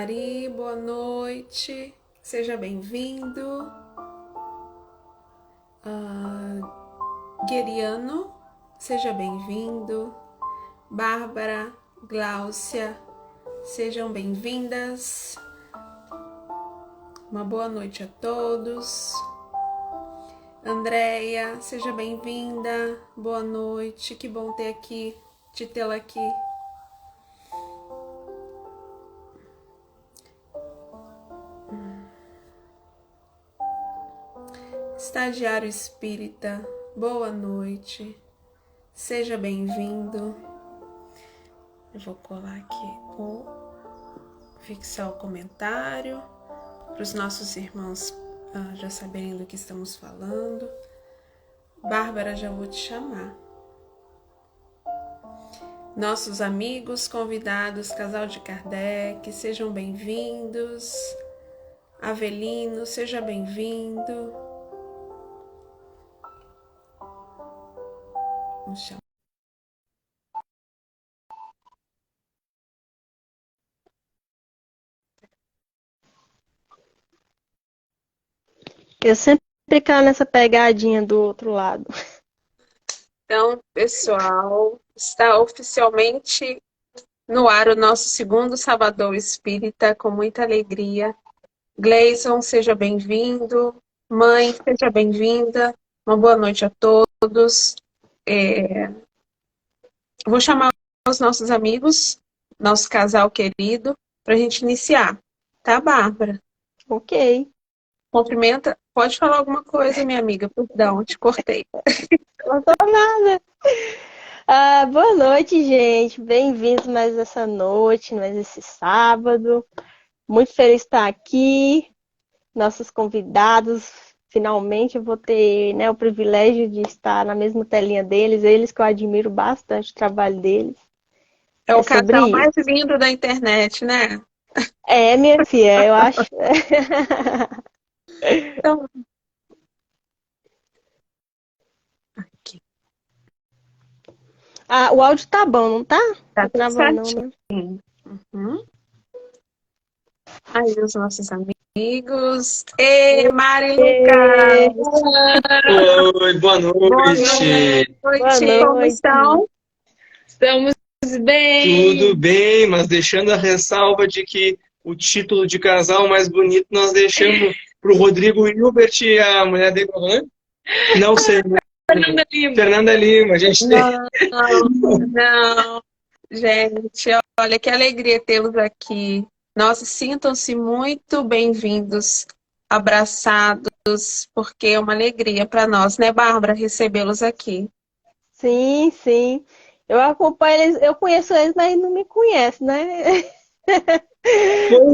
Ari, boa noite, seja bem-vindo. Gueriano, seja bem-vindo. Bárbara, Gláucia, sejam bem-vindas. Uma boa noite a todos. Andréia, seja bem-vinda. Boa noite, que bom te tê-la aqui. Estagiário Espírita, boa noite, seja bem-vindo. Eu vou colar aqui fixar o comentário para os nossos irmãos já saberem do que estamos falando. Bárbara, já vou te chamar. Nossos amigos, convidados, casal de Kardec, sejam bem-vindos. Avelino, seja bem-vindo. Vamos chamar. Eu sempre caio nessa pegadinha do outro lado. Então, pessoal, está oficialmente no ar o nosso segundo Sabadão Espírita, com muita alegria. Gleison, seja bem-vindo. Mãe, seja bem-vinda. Uma boa noite a todos. Vou chamar os nossos amigos, nosso casal querido, para a gente iniciar. Tá, Bárbara? Ok. Cumprimenta. Pode falar alguma coisa, minha amiga. Perdão, te cortei. Não tô nada. Boa noite, gente. Bem-vindos mais essa noite, mais esse sábado. Muito feliz de estar aqui. Nossos convidados. Finalmente eu vou ter, né, o privilégio de estar na mesma telinha deles. Eles que eu admiro bastante o trabalho deles. É o sobre casal isso. mais lindo da internet, né? É, minha filha, eu acho. Então, aqui. O áudio tá bom, não tá? Tá Tá tudo travando, não, certinho. né? Uhum. Aí, os nossos amigos. E Mari Lucas! Oi, boa noite. Boa Como noite. estão? Estamos bem. Tudo bem, mas deixando a ressalva de que o título de casal mais bonito nós deixamos para o Rodrigo Hilbert e a mulher dele, né? Não sei. Fernanda Lima. Fernanda Lima, a gente tem. Não. Gente, olha que alegria tê-los aqui. Nossa, sintam-se muito bem-vindos, abraçados, porque é uma alegria para nós, né, Bárbara, recebê-los aqui. Sim, sim. Eu acompanho eles, eu conheço eles, mas não me conhecem, né?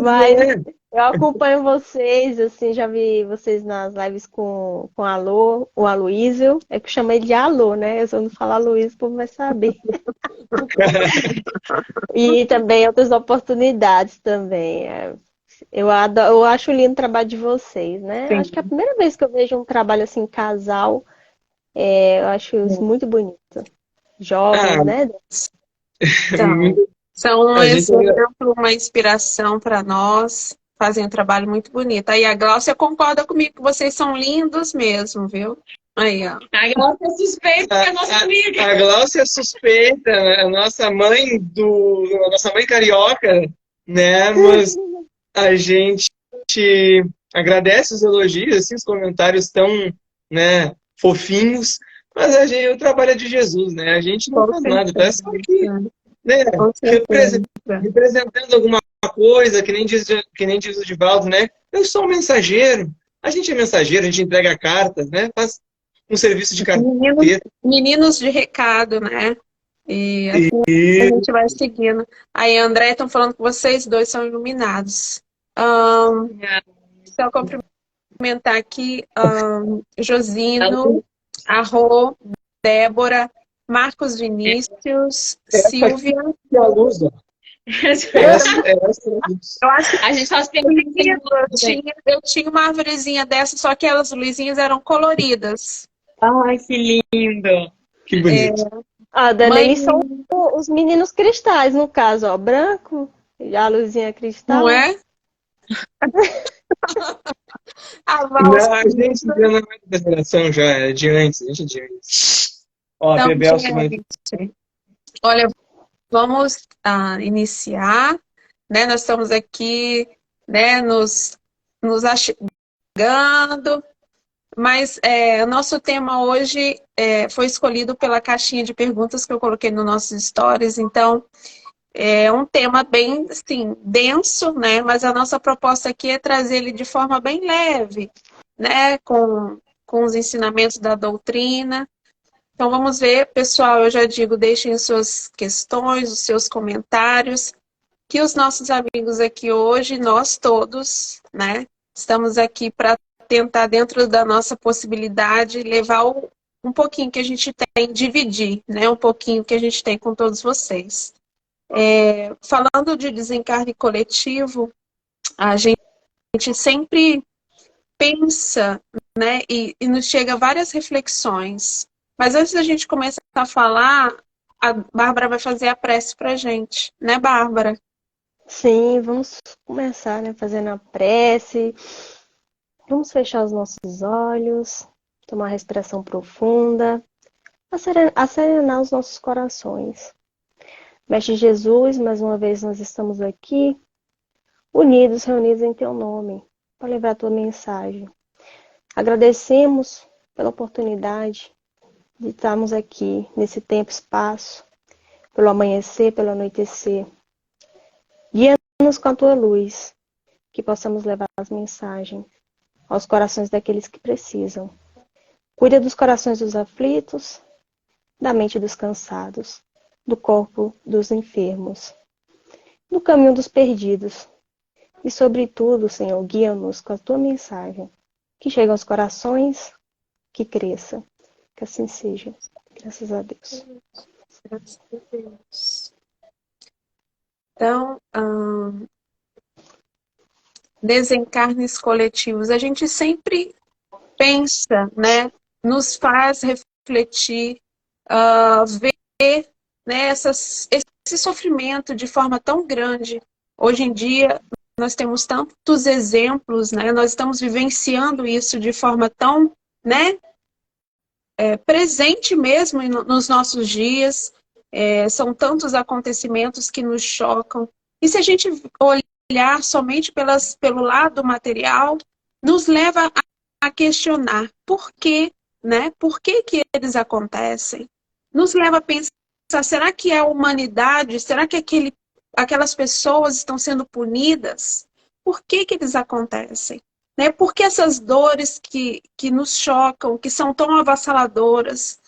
Mas eu acompanho vocês, assim, já vi vocês nas lives com Alô, o Aloísio. É que eu chamei de Alô, né? Se eu não falar Aloísio, o povo vai saber. E também outras oportunidades também. Eu acho lindo o trabalho de vocês, né? Sim. Acho que é a primeira vez que eu vejo um trabalho assim, casal. Eu acho isso muito bonito. Jovens, né? Então, são um A gente- exemplo, uma inspiração para nós, fazem um trabalho muito bonito. Aí a Gláucia concorda comigo que vocês são lindos mesmo, viu? Aí, ó. A Glaucia é suspeita porque é nossa amiga. A Gláucia é suspeita, a nossa mãe carioca, né? Mas a gente agradece os elogios, assim, os comentários tão, né, fofinhos, mas o trabalho é de Jesus, né? A gente não faz nada, tá? É só aqui, né? Representando alguma coisa, que nem diz o Divaldo, né? Eu sou um mensageiro. A gente é mensageiro, a gente entrega cartas, né? Faz um serviço de carteira. Meninos de recado, né? E assim a gente vai seguindo. Aí, André, estão falando que vocês dois são iluminados. Só cumprimentar aqui Josino, Arro, Débora, Marcos Vinícius, Silvia. E a luz, ó. Eu acho que A gente só se eu tinha uma arvorezinha dessa, só que as luzinhas eram coloridas. Ai, que lindo. Que bonito. Dani, eles são os meninos cristais, no caso, ó, branco. Já a luzinha cristal. Não é? A Não, a valsa. gente já não é da geração, já é de antes, a gente é de antes. Ó, a Então, Bebel se manda. gente, olha, vamos iniciar, né? Nós estamos aqui, né, nos achegando, mas o nosso tema hoje foi escolhido pela caixinha de perguntas que eu coloquei nos nossos stories, então é um tema bem, assim, denso, né? Mas a nossa proposta aqui é trazer ele de forma bem leve, né? Com os ensinamentos da doutrina. Então vamos ver, pessoal, eu já digo, deixem suas questões, os seus comentários, que os nossos amigos aqui hoje, nós todos, né? Estamos aqui para tentar, dentro da nossa possibilidade, levar um pouquinho que a gente tem, dividir, né? Um pouquinho que a gente tem com todos vocês. Falando de desencarne coletivo, a gente sempre pensa, né, e nos chega várias reflexões. Mas antes da gente começar a falar, a Bárbara vai fazer a prece para a gente, né, Bárbara? Sim, vamos começar, né, fazendo a prece. Vamos fechar os nossos olhos, tomar uma respiração profunda, acerenar os nossos corações. Mestre Jesus, mais uma vez nós estamos aqui, unidos, reunidos em Teu nome, para levar a Tua mensagem. Agradecemos pela oportunidade de estarmos aqui nesse tempo e espaço, pelo amanhecer, pelo anoitecer. Guia-nos com a Tua luz, que possamos levar as mensagens aos corações daqueles que precisam. Cuida dos corações dos aflitos, da mente dos cansados, do corpo dos enfermos, do caminho dos perdidos. E, sobretudo, Senhor, guia-nos com a Tua mensagem, que chegue aos corações, que cresça. Que assim seja. Graças a Deus. Graças a Deus. Então, desencarnes coletivos, a gente sempre pensa, né, nos faz refletir, ver, né, esse sofrimento de forma tão grande. Hoje em dia, nós temos tantos exemplos, né, nós estamos vivenciando isso de forma tão, né, presente mesmo nos nossos dias. São tantos acontecimentos que nos chocam. E se a gente olhar somente pelo lado material, nos leva a questionar por quê, né? Por que eles acontecem? Nos leva a pensar, será que é a humanidade? Será que aquelas pessoas estão sendo punidas? Por que eles acontecem? Né? Por que essas dores que nos chocam, que são tão avassaladoras?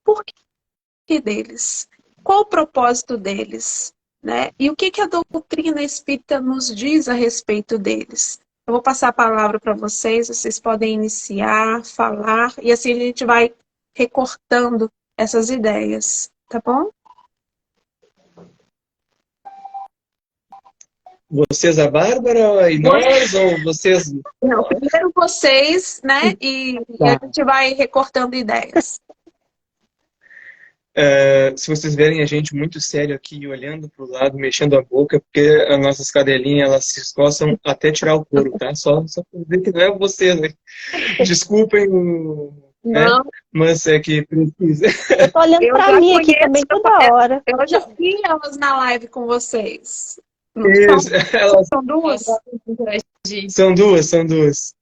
Por que deles? Qual o propósito deles? Né? E o que a doutrina espírita nos diz a respeito deles? Eu vou passar a palavra para vocês podem iniciar, falar, e assim a gente vai recortando essas ideias, tá bom? Vocês, a Bárbara e nós, ou vocês? Não, primeiro vocês, né? E a gente vai recortando ideias. Se vocês verem a gente muito sério aqui, olhando para o lado, mexendo a boca, porque as nossas cadelinhas, elas se escoçam até tirar o couro, tá? Só para dizer que não é você, né? Desculpem, né? Mas é que precisa. Eu tô olhando para mim aqui também toda hora. Eu já vi elas na live com vocês. Isso, São duas? São duas.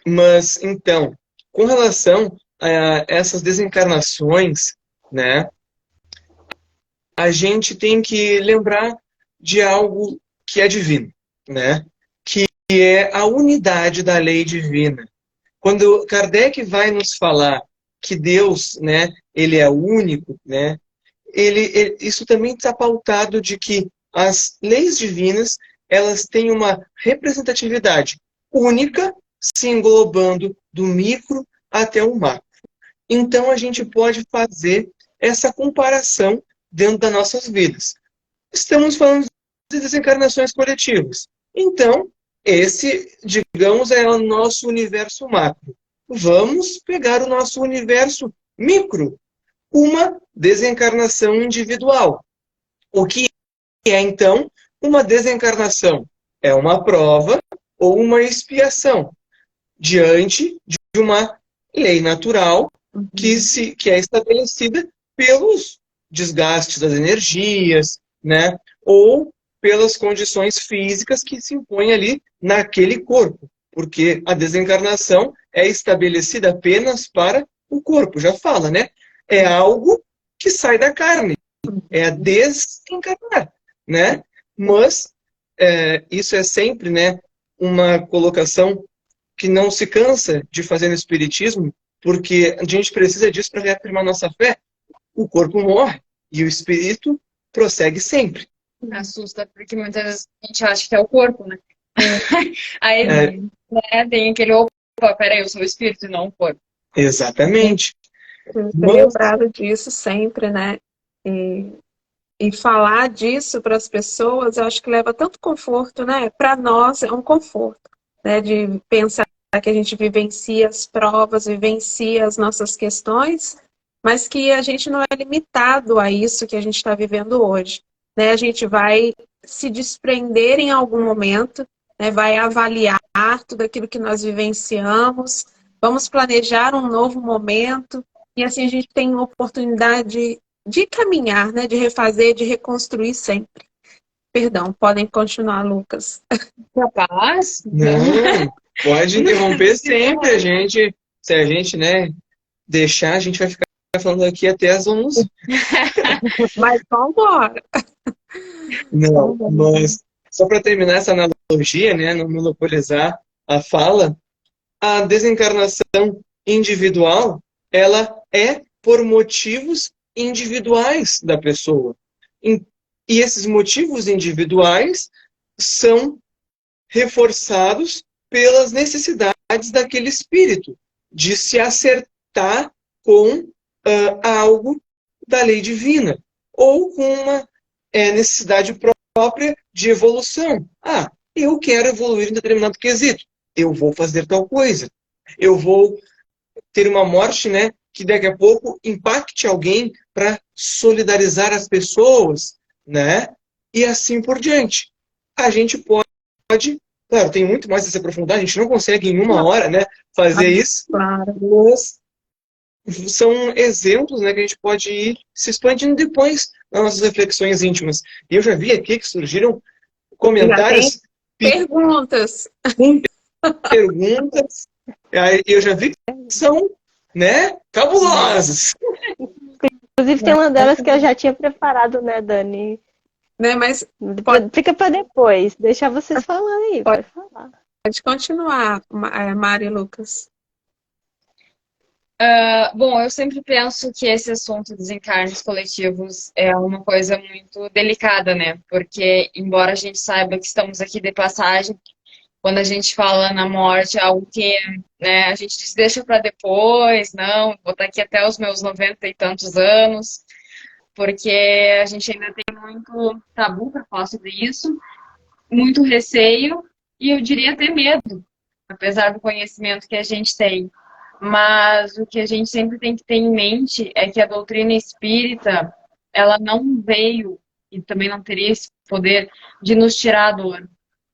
Mas, então, com relação a essas desencarnações, né, a gente tem que lembrar de algo que é divino, né, que é a unidade da lei divina. Quando Kardec vai nos falar que Deus, né, ele é único, né, isso também está pautado de que as leis divinas, elas têm uma representatividade única, se englobando do micro até o macro. Então, a gente pode fazer essa comparação dentro das nossas vidas. Estamos falando de desencarnações coletivas. Então, esse, digamos, é o nosso universo macro. Vamos pegar o nosso universo micro, uma desencarnação individual. O que é, então, uma desencarnação? É uma prova ou uma expiação diante de uma lei natural que é estabelecida pelos desgastes das energias, né? Ou pelas condições físicas que se impõem ali naquele corpo. Porque a desencarnação é estabelecida apenas para o corpo, já fala, né? É algo que sai da carne, é a desencarnar, né? Mas isso é sempre, né, uma colocação que não se cansa de fazer no Espiritismo, porque a gente precisa disso para reafirmar nossa fé. O corpo morre e o espírito prossegue sempre. Assusta, porque muitas vezes a gente acha que é o corpo, né? Aí né, tem aquele, opa, peraí, eu sou o espírito e não o corpo. Exatamente. Ter lembrado disso sempre, né? E falar disso para as pessoas, eu acho que leva tanto conforto, né? Para nós é um conforto, né? De pensar que a gente vivencia as provas, vivencia as nossas questões, mas que a gente não é limitado a isso que a gente está vivendo hoje, né? A gente vai se desprender em algum momento, né? Vai avaliar tudo aquilo que nós vivenciamos, vamos planejar um novo momento, e assim a gente tem uma oportunidade de caminhar, né? De refazer, de reconstruir sempre. Perdão, podem continuar, Lucas. Capaz? Não, pode interromper sempre a gente. Se a gente, né, deixar, a gente vai ficar falando aqui até as 11. Mas vamos embora. Não, mas só para terminar essa analogia, né, não monopolizar a fala, a desencarnação individual, ela é por motivos individuais da pessoa. E esses motivos individuais são reforçados pelas necessidades daquele espírito, de se acertar com algo da lei divina, ou com uma necessidade própria de evolução. Ah, eu quero evoluir em determinado quesito, eu vou fazer tal coisa, eu vou ter uma morte, né, que daqui a pouco impacte alguém para solidarizar as pessoas, né, e assim por diante. A gente pode, claro, tem muito mais a se aprofundar, a gente não consegue em uma hora, né, fazer isso, mas são exemplos, né, que a gente pode ir se expandindo depois nas nossas reflexões íntimas. E eu já vi aqui que surgiram comentários... Perguntas. Perguntas. Eu já vi que são, né, cabulosas. Inclusive tem uma delas que eu já tinha preparado, né, Dani? Né, mas fica para depois. Deixa vocês falarem aí. Pode falar. Pode continuar, Mari e Lucas. Bom, eu sempre penso que esse assunto dos encarnes coletivos é uma coisa muito delicada, né? Porque, embora a gente saiba que estamos aqui de passagem, quando a gente fala na morte, é algo que, né, a gente diz, deixa para depois, não, vou estar aqui até os meus 90 e tantos anos, porque a gente ainda tem muito tabu para falar sobre isso, muito receio, e eu diria até medo, apesar do conhecimento que a gente tem. Mas o que a gente sempre tem que ter em mente é que a doutrina espírita, ela não veio, e também não teria esse poder de nos tirar a dor.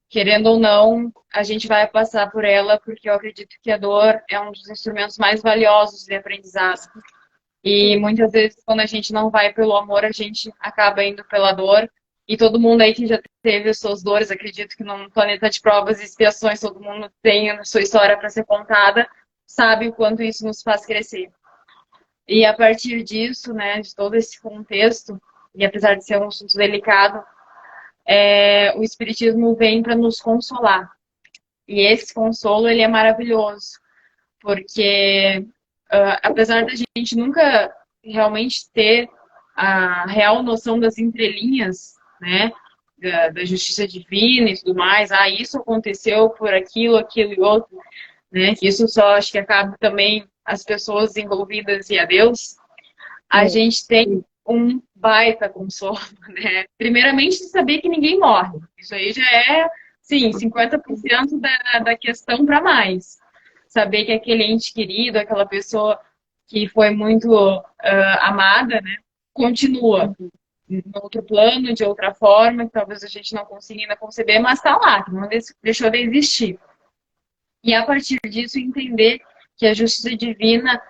Querendo ou não, a gente vai passar por ela, porque eu acredito que a dor é um dos instrumentos mais valiosos de aprendizado. E muitas vezes, quando a gente não vai pelo amor, a gente acaba indo pela dor. E todo mundo aí que já teve as suas dores, acredito que num planeta de provas e expiações, todo mundo tem a sua história para ser contada, sabe o quanto isso nos faz crescer. E a partir disso, né, de todo esse contexto, e apesar de ser um assunto delicado, o Espiritismo vem para nos consolar. E esse consolo, ele é maravilhoso, porque apesar da gente nunca realmente ter a real noção das entrelinhas, né, da justiça divina e tudo mais, isso aconteceu por aquilo, aquilo e outro, né, que isso só acho que acaba também as pessoas envolvidas e a Deus, a gente tem um baita consolo, né? Primeiramente, de saber que ninguém morre. Isso aí já é, sim, 50% da questão para mais. Saber que aquele ente querido, aquela pessoa que foi muito amada, né, continua, em outro plano, de outra forma, que talvez a gente não consiga ainda conceber, mas está lá, que não deixou de existir. E a partir disso entender que a justiça divina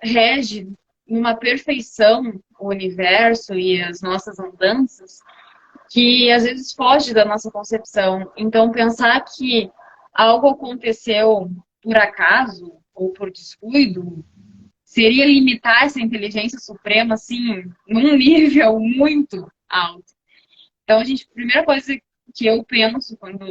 rege numa perfeição o universo e as nossas andanças, que às vezes foge da nossa concepção. Então, pensar que algo aconteceu por acaso ou por descuido seria limitar essa inteligência suprema, assim, num nível muito alto. Então, a primeira coisa que eu penso quando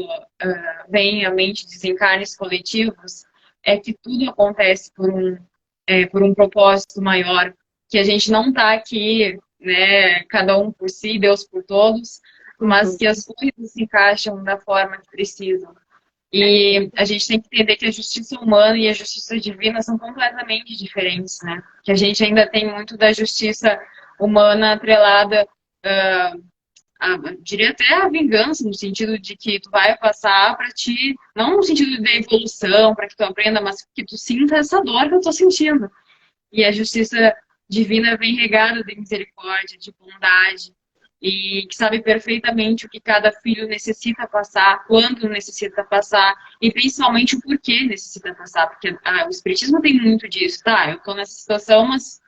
vem à mente desencarnes coletivos é que tudo acontece por um propósito maior, que a gente não está aqui, né, cada um por si, Deus por todos, mas que as coisas se encaixam da forma que precisam. E a gente tem que entender que a justiça humana e a justiça divina são completamente diferentes, né? Que a gente ainda tem muito da justiça humana atrelada, diria até a vingança, no sentido de que tu vai passar para ti, não no sentido de evolução, para que tu aprenda, mas que tu sinta essa dor que eu tô sentindo. E a justiça divina vem regada de misericórdia, de bondade, e que sabe perfeitamente o que cada filho necessita passar, quando necessita passar, e principalmente o porquê necessita passar, porque o Espiritismo tem muito disso, tá? Eu tô nessa situação, mas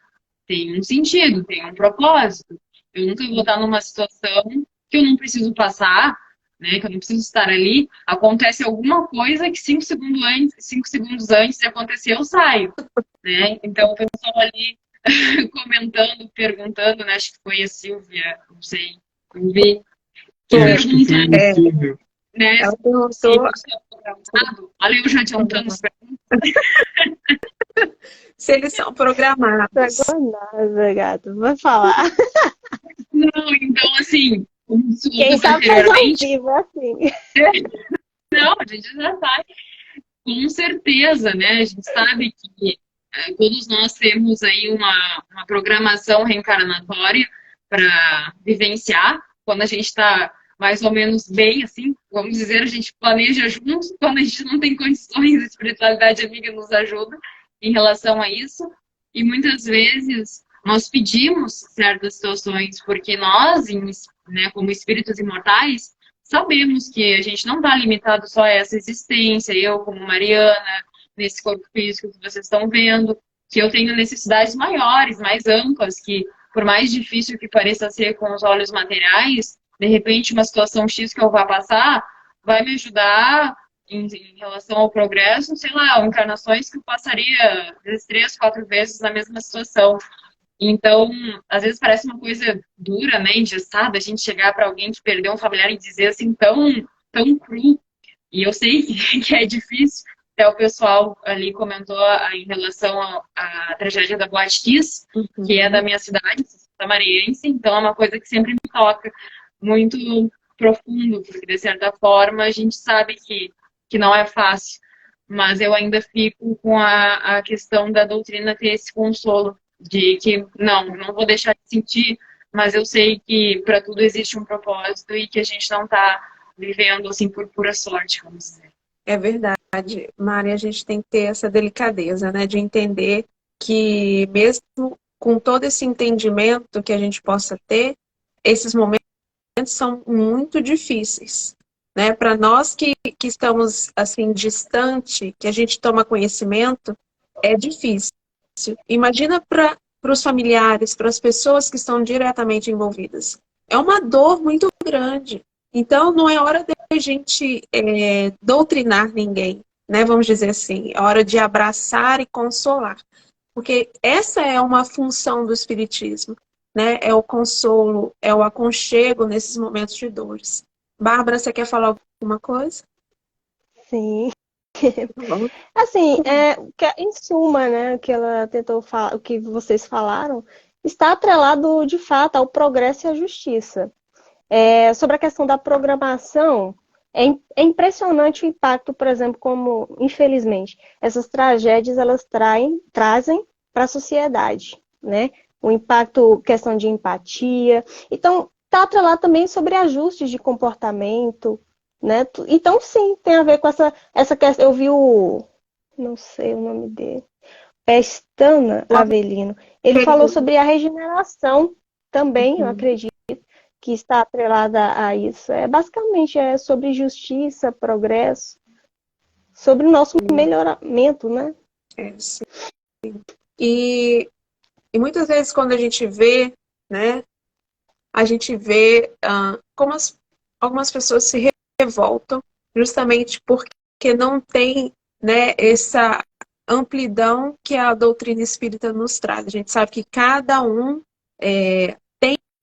tem um sentido, tem um propósito. Eu nunca vou estar numa situação que eu não preciso passar, né, que eu não preciso estar ali, acontece alguma coisa que 5 segundos antes de acontecer eu saio, né? Então o pessoal ali comentando, perguntando, né, acho que foi a Silvia, não sei, não vi, que Acho que foi perguntou, né, Ela se perguntou isso é programado. Olha eu já adiantando as perguntas. se eles são programados. Nada, gato. Vai falar. Não, então assim, como Quem falamos sabe fazer ao anteriormente, vivo é assim. não, a gente já sabe, com certeza, né, a gente sabe que todos nós temos aí uma programação reencarnatória para vivenciar. Quando a gente está mais ou menos bem, assim, vamos dizer, a gente planeja junto. Quando a gente não tem condições, a espiritualidade amiga nos ajuda em relação a isso. E muitas vezes nós pedimos certas situações porque nós, né, como espíritos imortais, sabemos que a gente não está limitado só a essa existência. Eu, como Mariana, nesse corpo físico que vocês estão vendo, que eu tenho necessidades maiores, mais amplas, que por mais difícil que pareça ser com os olhos materiais, de repente uma situação X que eu vá passar vai me ajudar em relação ao progresso, sei lá, encarnações que eu passaria às vezes 3, 4 vezes na mesma situação. Então, às vezes parece uma coisa dura, né, engessada, a gente chegar para alguém que perdeu um familiar e dizer assim tão cru. E eu sei que é difícil. Até o pessoal ali comentou em relação à tragédia da Boate Kiss, que é da minha cidade, Santa Mariense. Então é uma coisa que sempre me toca muito profundo, porque de certa forma a gente sabe que não é fácil. Mas eu ainda fico com a questão da doutrina ter esse consolo de que não vou deixar de sentir, mas eu sei que para tudo existe um propósito e que a gente não está vivendo assim por pura sorte, vamos dizer. É verdade, Mari, a gente tem que ter essa delicadeza, né, de entender que mesmo com todo esse entendimento que a gente possa ter, esses momentos são muito difíceis, né? Para nós que estamos assim distante, que a gente toma conhecimento, é difícil. Imagina para os familiares, para as pessoas que estão diretamente envolvidas. É uma dor muito grande. Então, não é hora de a gente doutrinar ninguém, né? Vamos dizer assim. É hora de abraçar e consolar. Porque essa é uma função do Espiritismo, né? É o consolo, é o aconchego nesses momentos de dores. Bárbara, você quer falar alguma coisa? Sim. Assim, em suma, né, o que ela tentou falar, o que vocês falaram, está atrelado de fato ao progresso e à justiça. Sobre a questão da programação, é impressionante o impacto, por exemplo, como, infelizmente, essas tragédias elas trazem para a sociedade, né? O impacto, questão de empatia. Então, está atrelado também sobre ajustes de comportamento, né? Então, sim, tem a ver com essa questão. Eu vi não sei o nome dele, Pestana Avelino. Ele falou sobre a regeneração, também, eu acredito, que está atrelada a isso. Basicamente é sobre justiça, progresso, sobre o nosso melhoramento, né? Sim. E muitas vezes quando a gente vê, né, a gente vê como algumas pessoas se revoltam justamente porque não tem, né, essa amplidão que a doutrina espírita nos traz. A gente sabe que cada um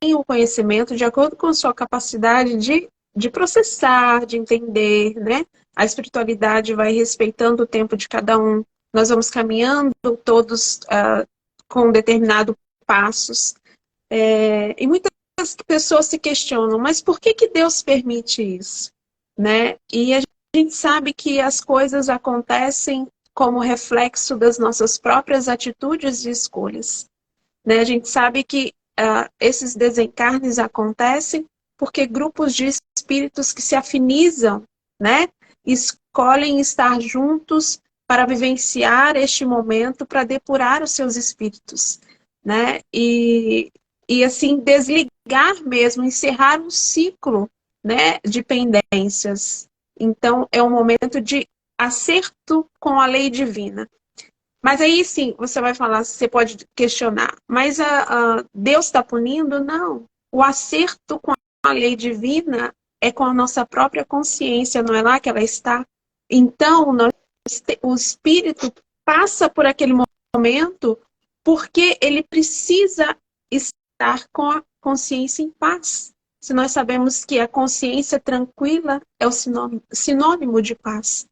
tem o conhecimento de acordo com sua capacidade de processar, de entender, né? A espiritualidade vai respeitando o tempo de cada um. Nós vamos caminhando todos com determinados passos. E muitas pessoas se questionam, mas por que Deus permite isso? Né? E a gente sabe que as coisas acontecem como reflexo das nossas próprias atitudes e escolhas. Né? A gente sabe que esses desencarnes acontecem porque grupos de espíritos que se afinizam, né, escolhem estar juntos para vivenciar este momento, para depurar os seus espíritos, né, e assim desligar mesmo, encerrar um ciclo, né, de pendências. Então é um momento de acerto com a lei divina. Mas aí sim, você vai falar, você pode questionar, mas Deus está punindo? Não. O acerto com a lei divina é com a nossa própria consciência, não é lá que ela está? Então, o espírito passa por aquele momento porque ele precisa estar com a consciência em paz. Se nós sabemos que a consciência tranquila é o sinônimo de paz.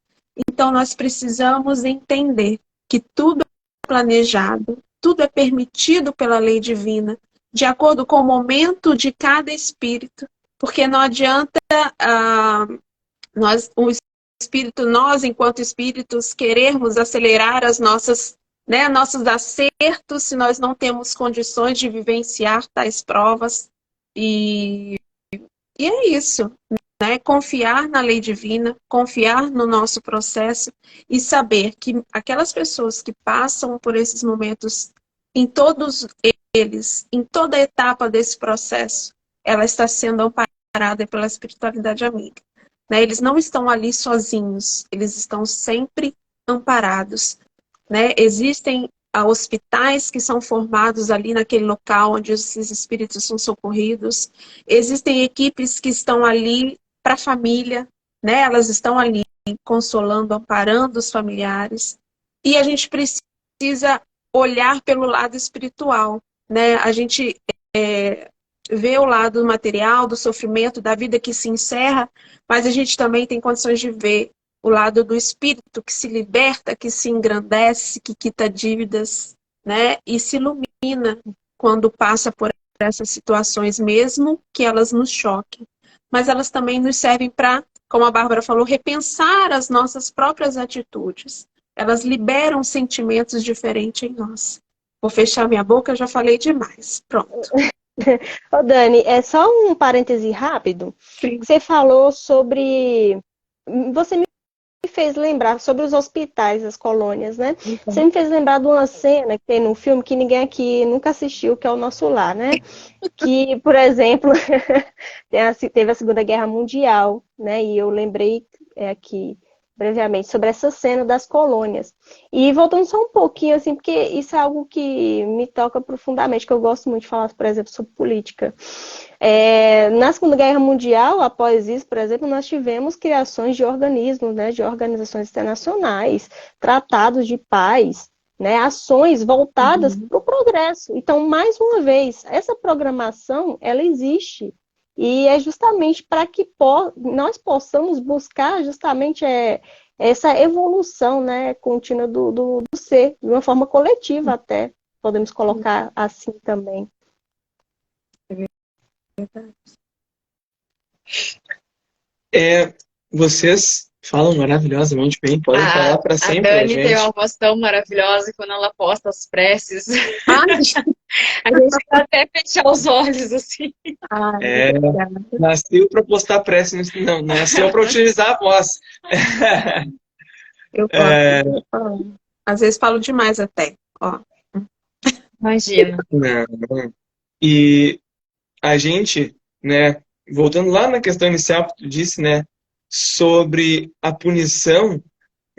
Então, nós precisamos entender que tudo é planejado, tudo é permitido pela lei divina, de acordo com o momento de cada espírito, porque não adianta nós, enquanto espíritos, querermos acelerar nossos acertos se nós não temos condições de vivenciar tais provas. E é isso. Né? Confiar na lei divina, confiar no nosso processo e saber que aquelas pessoas que passam por esses momentos, em todos eles, em toda etapa desse processo, ela está sendo amparada pela espiritualidade amiga. Né? Eles não estão ali sozinhos, eles estão sempre amparados. Né? Existem hospitais que são formados ali naquele local onde esses espíritos são socorridos. Existem equipes que estão ali para a família, né? Elas estão ali consolando, amparando os familiares. E a gente precisa olhar pelo lado espiritual, né? A gente vê o lado material, do sofrimento, da vida que se encerra, mas a gente também tem condições de ver o lado do espírito que se liberta, que se engrandece, que quita dívidas, né? E se ilumina quando passa por essas situações, mesmo que elas nos choquem. Mas elas também nos servem para, como a Bárbara falou, repensar as nossas próprias atitudes. Elas liberam sentimentos diferentes em nós. Vou fechar minha boca, já falei demais. Pronto. Ô Dani, é só um parêntese rápido. Sim. Você falou sobre... Você me fez lembrar sobre os hospitais, as colônias, né? Uhum. Você me fez lembrar de uma cena que tem num filme que ninguém aqui nunca assistiu, que é o Nosso Lar, né? Que, por exemplo, teve a Segunda Guerra Mundial, né? E eu lembrei aqui brevemente sobre essa cena das colônias. E voltando só um pouquinho, assim, porque isso é algo que me toca profundamente, que eu gosto muito de falar, por exemplo, sobre política. Na Segunda Guerra Mundial, após isso, por exemplo, nós tivemos criações de organismos, né, de organizações internacionais, tratados de paz, né, ações voltadas para o progresso. Então, mais uma vez, essa programação, ela existe. E é justamente para que nós possamos buscar justamente essa evolução, né, contínua do ser, de uma forma coletiva até, podemos colocar assim também. Vocês falam maravilhosamente bem, podem falar para sempre. A Dani tem uma voz tão maravilhosa quando ela posta as preces. A gente vai até fechar os olhos, assim. Nasceu para postar prece, não, nasceu para utilizar a voz. Eu posso. Às vezes falo demais até. Ó. Imagina. E a gente, né, voltando lá na questão inicial que tu disse, né, sobre a punição,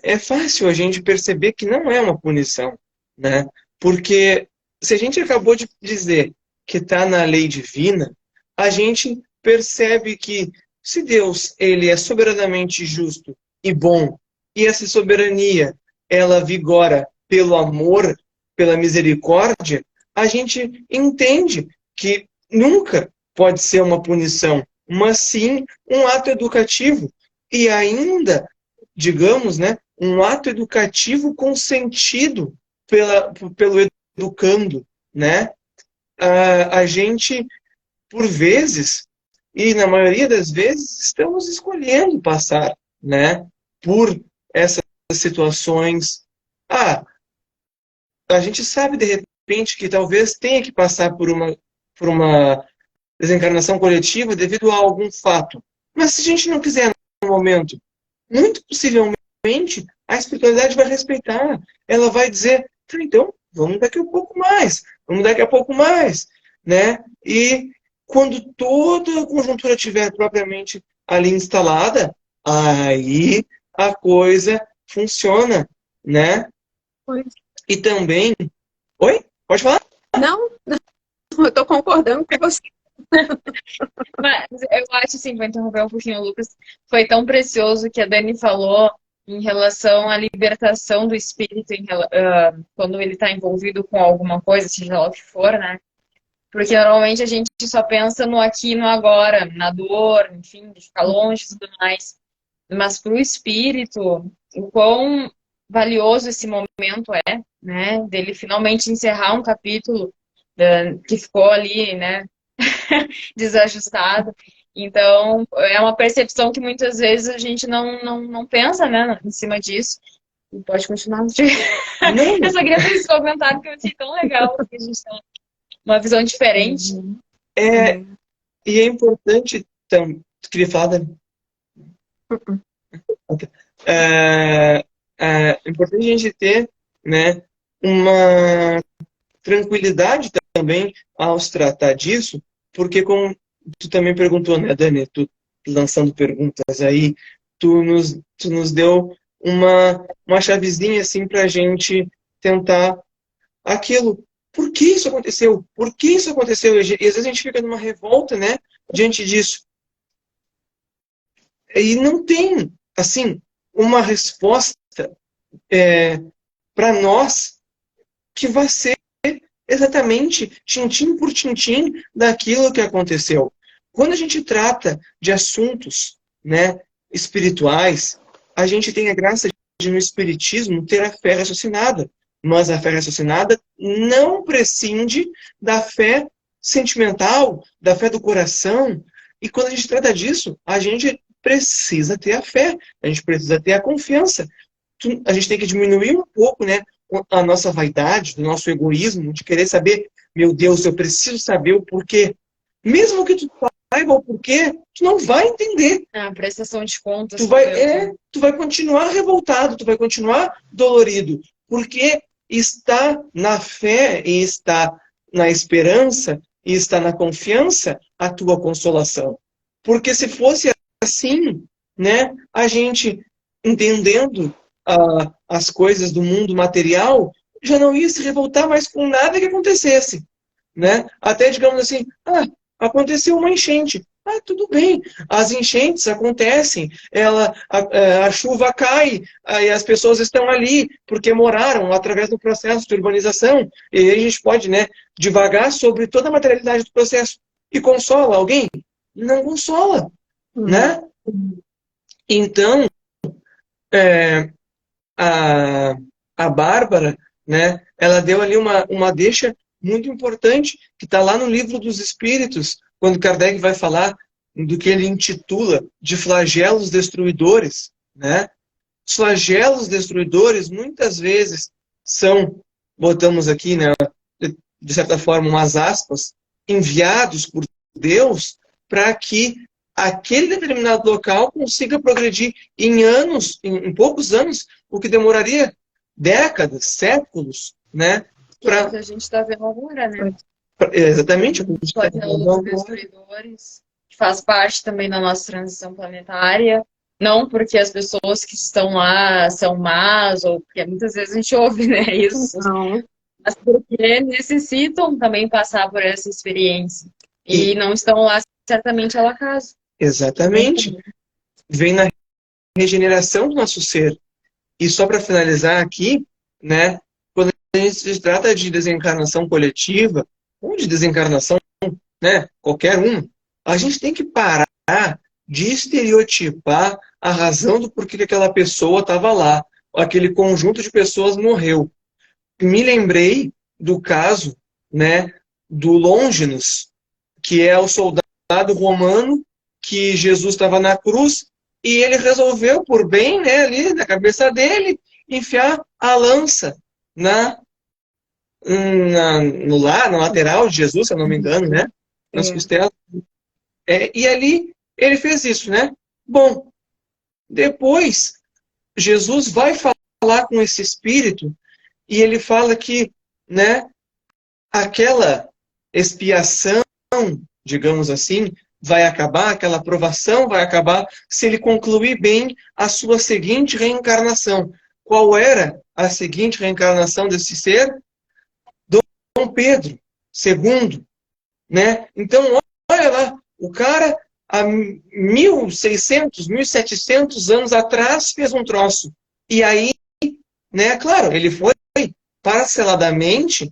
é fácil a gente perceber que não é uma punição, né? Porque se a gente acabou de dizer que está na lei divina, a gente percebe que se Deus ele é soberanamente justo e bom, e essa soberania ela vigora pelo amor, pela misericórdia, a gente entende que nunca pode ser uma punição, mas sim um ato educativo e ainda, digamos, né, um ato educativo consentido pelo educando, né? A gente, por vezes, e na maioria das vezes, estamos escolhendo passar, né, por essas situações. A gente sabe, de repente, que talvez tenha que passar por uma desencarnação coletiva devido a algum fato. Mas se a gente não quiser no momento, muito possivelmente a espiritualidade vai respeitar. Ela vai dizer, tá, então, vamos daqui a pouco mais, vamos daqui a pouco mais, né? E quando toda a conjuntura estiver propriamente ali instalada, aí a coisa funciona, né? Pois. E também... Oi? Pode falar? Não, eu estou concordando com você. Mas eu acho, assim, vou interromper um pouquinho, Lucas, foi tão precioso que a Dani falou em relação à libertação do espírito quando ele está envolvido com alguma coisa, seja lá o que for, né? Porque normalmente a gente só pensa no aqui e no agora, na dor, enfim, de ficar longe e tudo mais. Mas para o espírito, o quão valioso esse momento é, né? Dele finalmente encerrar um capítulo que ficou ali, né? Desajustado. Então, é uma percepção que muitas vezes a gente não pensa, né, em cima disso. E pode continuar. Eu só queria fazer esse comentário que eu achei tão legal, porque a gente tem uma visão diferente. E é importante, então, tu queria falar, Dani? É importante a gente ter, né, uma tranquilidade também ao se tratar disso, porque como tu também perguntou, né, Dani, tu lançando perguntas aí, tu nos deu uma chavezinha assim para a gente tentar aquilo. Por que isso aconteceu? Por que isso aconteceu? E às vezes a gente fica numa revolta, né, diante disso. E não tem, assim, uma resposta para nós que vai ser exatamente tintim por tintim daquilo que aconteceu. Quando a gente trata de assuntos, né, espirituais, a gente tem a graça de, no espiritismo, ter a fé raciocinada. Mas a fé raciocinada não prescinde da fé sentimental, da fé do coração. E quando a gente trata disso, a gente precisa ter a fé, a gente precisa ter a confiança. A gente tem que diminuir um pouco, né, a nossa vaidade, do nosso egoísmo, de querer saber, meu Deus, eu preciso saber o porquê. Mesmo que tu saiba o porquê, tu não vai entender. Prestação de contas. Tu vai continuar revoltado, tu vai continuar dolorido, porque está na fé e está na esperança e está na confiança a tua consolação. Porque se fosse assim, né, a gente entendendo as coisas do mundo material, já não ia se revoltar mais com nada que acontecesse, né? Até, digamos assim, aconteceu uma enchente. Tudo bem, as enchentes acontecem, a chuva cai, e as pessoas estão ali, porque moraram através do processo de urbanização, e aí a gente pode, né, divagar sobre toda a materialidade do processo. E consola alguém? Não consola, né? Então, a Bárbara, né, ela deu ali uma deixa muito importante, que está lá no Livro dos Espíritos, quando Kardec vai falar do que ele intitula de flagelos destruidores, né? Os flagelos destruidores, muitas vezes, são, botamos aqui, né, de certa forma, umas aspas, enviados por Deus para que aquele determinado local consiga progredir em anos, em poucos anos, o que demoraria décadas, séculos, né? Que é o que a gente está vendo agora, né? Exatamente. Planeadores destruidores, que faz parte também da nossa transição planetária. Não porque as pessoas que estão lá são más, ou porque muitas vezes a gente ouve, né, isso, Não. mas porque necessitam também passar por essa experiência. E não estão lá certamente ao acaso. Exatamente. Vem na regeneração do nosso ser. E só para finalizar aqui, né, quando a gente se trata de desencarnação coletiva, ou de desencarnação, né, qualquer uma, a gente tem que parar de estereotipar a razão do porquê que aquela pessoa estava lá, ou aquele conjunto de pessoas morreu. Me lembrei do caso, né, do Longinus, que é o soldado romano que Jesus estava na cruz e ele resolveu, por bem, né, ali na cabeça dele, enfiar a lança na lateral de Jesus, se eu não me engano, né, nas costelas. E ali ele fez isso, né? Bom, depois Jesus vai falar com esse espírito e ele fala que, né, aquela expiação, digamos assim, vai acabar, aquela provação vai acabar se ele concluir bem a sua seguinte reencarnação. Qual era a seguinte reencarnação desse ser? Dom Pedro II, né? Então, olha lá, o cara há 1.600, 1.700 anos atrás fez um troço. E aí, né, claro, ele foi parceladamente,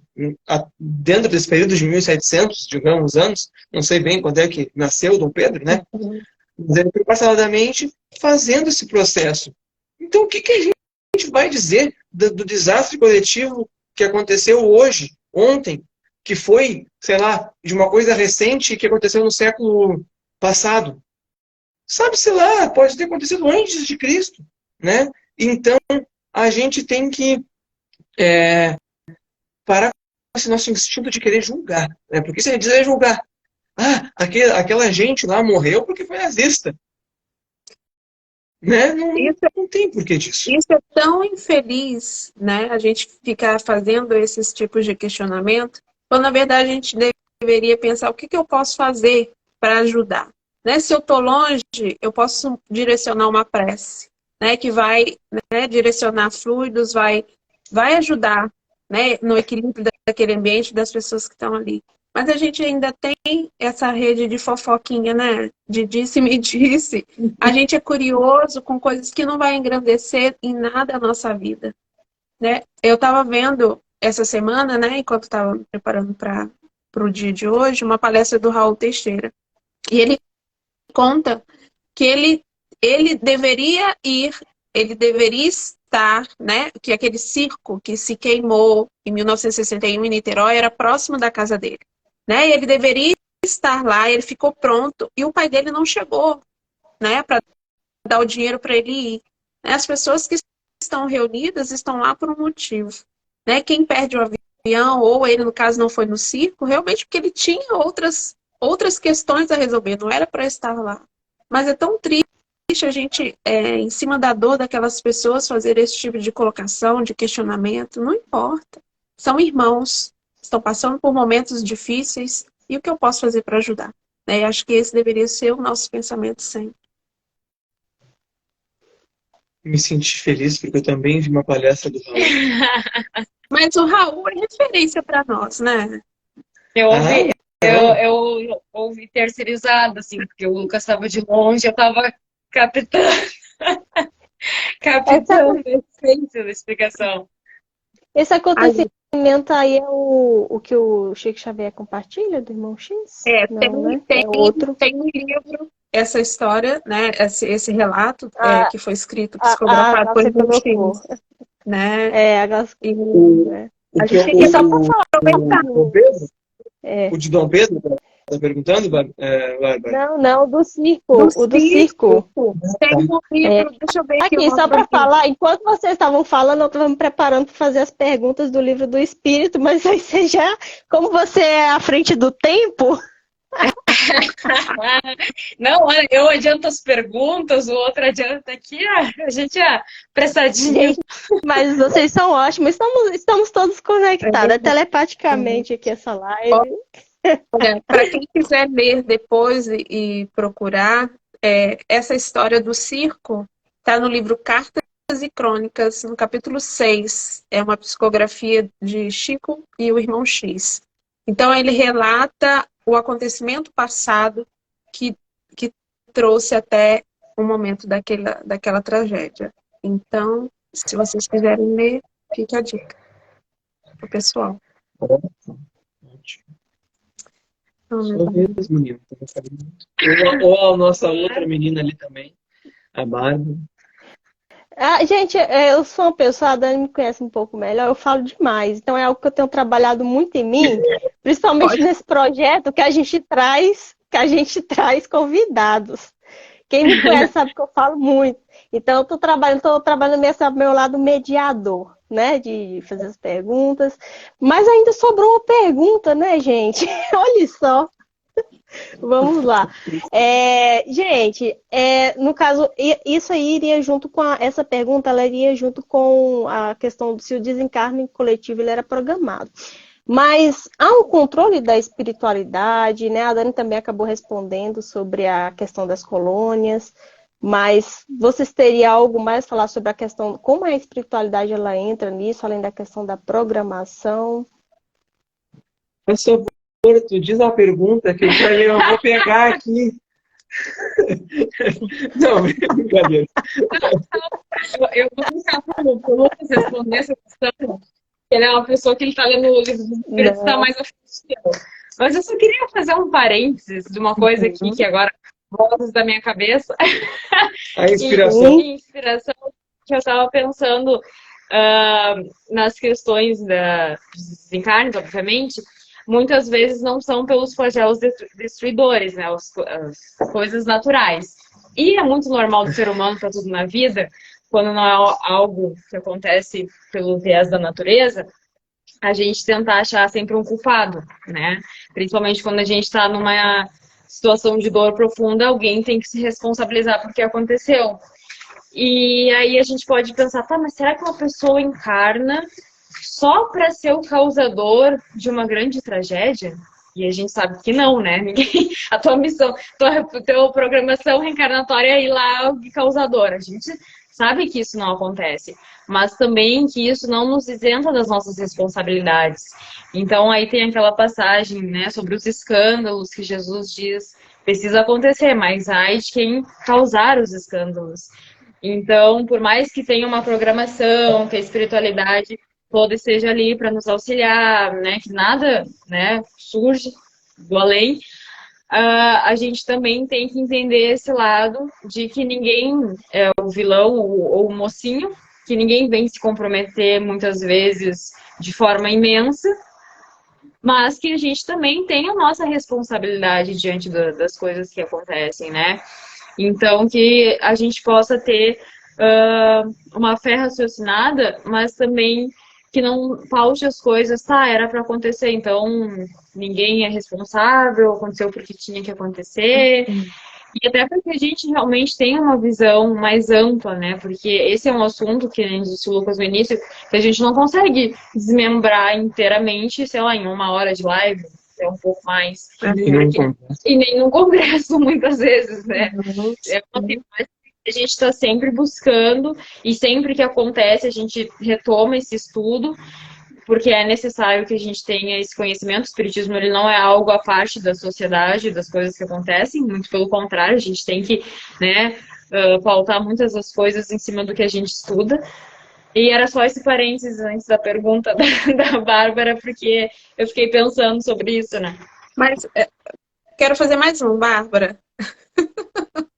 dentro desse período de 1.700, digamos, anos, não sei bem quando é que nasceu Dom Pedro, né? Mas ele foi parceladamente fazendo esse processo. Então, o que a gente vai dizer do desastre coletivo que aconteceu hoje, ontem, que foi, sei lá, de uma coisa recente que aconteceu no século passado? Sabe-se lá, pode ter acontecido antes de Cristo, né? Então, a gente tem que parar com esse nosso instinto de querer julgar, né? Porque se a gente dizer julgar, aquela gente lá morreu porque foi nazista, né? Não tem porquê disso. Isso é tão infeliz, né? A gente ficar fazendo esses tipos de questionamento, quando na verdade a gente deveria pensar o que eu posso fazer para ajudar. Né? Se eu estou longe, eu posso direcionar uma prece, né? Que vai, né, direcionar fluidos, vai ajudar, né, no equilíbrio daquele ambiente, das pessoas que estão ali. Mas a gente ainda tem essa rede de fofoquinha, né? De disse-me disse. A gente é curioso com coisas que não vai engrandecer em nada a nossa vida, né? Eu estava vendo essa semana, né, enquanto estava me preparando para o dia de hoje, uma palestra do Raul Teixeira. E ele conta que ele deveria estar, né, que aquele circo que se queimou em 1961 em Niterói era próximo da casa dele, né? E ele deveria estar lá, ele ficou pronto e o pai dele não chegou, né, para dar o dinheiro para ele ir. Né? As pessoas que estão reunidas estão lá por um motivo, né? Quem perde o avião ou ele no caso não foi no circo, realmente porque ele tinha outras questões a resolver, não era para estar lá. Mas é tão triste a gente, em cima da dor daquelas pessoas, fazer esse tipo de colocação, de questionamento. Não importa. São irmãos, estão passando por momentos difíceis. E o que eu posso fazer para ajudar? Acho que esse deveria ser o nosso pensamento sempre. Me senti feliz porque eu também vi uma palestra do Raul. Mas o Raul é referência para nós, né? Eu ouvi terceirizado, assim, porque o Lucas estava de longe, eu estava captando a essência da explicação. Esse acontecimento aí é o que o Chico Xavier compartilha, do Irmão X? Tem um livro, essa história, né? Esse relato que foi escrito, psicografado por Irmão X. Né? A gente só para falar, o de Dom Pedro, tá perguntando, Bárbara? Não, do circo. Do circo. Tem um livro, deixa eu ver aqui. Só para falar, enquanto vocês estavam falando, eu estava me preparando para fazer as perguntas do livro do Espírito, mas aí como você é à frente do tempo, Não, olha, eu adianto as perguntas, o outro adianta aqui, a gente é pressadinho. Gente, mas vocês são ótimos. Estamos todos conectados. É telepaticamente aqui essa live. Para quem quiser ler depois e procurar, essa história do circo está no livro Cartas e Crônicas, no capítulo 6. É uma psicografia de Chico e o irmão X. Então, ele relata o acontecimento passado que trouxe até o momento daquela tragédia. Então, se vocês quiserem ler, fica a dica pro pessoal. Ótimo. Só mesmo, menino. Ou a nossa outra menina ali também, a Bárbara. Gente, eu sou uma pessoa, a Dani me conhece um pouco melhor, eu falo demais. Então é algo que eu tenho trabalhado muito em mim, principalmente nesse projeto que a gente traz convidados. Quem me conhece sabe que eu falo muito. Então eu estou trabalhando nesse meu lado mediador, né? De fazer as perguntas. Mas ainda sobrou uma pergunta, né, gente? Olha só. Vamos lá. Gente, no caso, isso aí iria junto com essa pergunta, ela iria junto com a questão de se o desencarne coletivo ele era programado. Mas há um controle da espiritualidade, né? A Dani também acabou respondendo sobre a questão das colônias, mas vocês teriam algo mais a falar sobre a questão, como a espiritualidade ela entra nisso, além da questão da programação? Por favor, tu diz a pergunta que eu vou pegar aqui. Não, brincadeira. Eu vou deixar para o Lucas responder essa questão. Ele é uma pessoa que ele está lendo o livro do Espírito, está mais ofensivo. Mas eu só queria fazer um parênteses de uma coisa aqui que agora vozes da minha cabeça. A inspiração. Inspiração que eu estava pensando nas questões dos desencarnes, obviamente, muitas vezes não são pelos flagelos destruidores, né? As coisas naturais. E é muito normal do ser humano para tudo na vida, quando não é algo que acontece pelo viés da natureza, a gente tentar achar sempre um culpado, né? Principalmente quando a gente está numa situação de dor profunda, alguém tem que se responsabilizar por que aconteceu. E aí a gente pode pensar, tá, mas será que uma pessoa encarna só para ser o causador de uma grande tragédia? E a gente sabe que não, né? A tua missão, tua programação reencarnatória é ir lá o causador. A gente sabe que isso não acontece, mas também que isso não nos isenta das nossas responsabilidades. Então aí tem aquela passagem, né, sobre os escândalos que Jesus diz precisa acontecer, mas ai de quem causar os escândalos. Então, por mais que tenha uma programação, que a espiritualidade toda esteja ali para nos auxiliar, né, que nada, né, surge do além, a gente também tem que entender esse lado de que ninguém é o vilão ou o mocinho, que ninguém vem se comprometer muitas vezes de forma imensa, mas que a gente também tem a nossa responsabilidade diante das coisas que acontecem, né? Então, que a gente possa ter uma fé raciocinada, mas também que não paute as coisas, tá, era para acontecer, então ninguém é responsável, aconteceu porque tinha que acontecer. E até porque a gente realmente tem uma visão mais ampla, né? Porque esse é um assunto que, nem disse o Lucas no início, que a gente não consegue desmembrar inteiramente, sei lá, em 1 hora de live, é um pouco mais. E nem no congresso, muitas vezes, né? É uma coisa que a gente está sempre buscando, e sempre que acontece, a gente retoma esse estudo, porque é necessário que a gente tenha esse conhecimento. O espiritismo ele não é algo à parte da sociedade, das coisas que acontecem, muito pelo contrário, a gente tem que, né, pautar muitas das coisas em cima do que a gente estuda. E era só esse parênteses antes da pergunta da Bárbara, porque eu fiquei pensando sobre isso, né? Mas quero fazer mais um, Bárbara.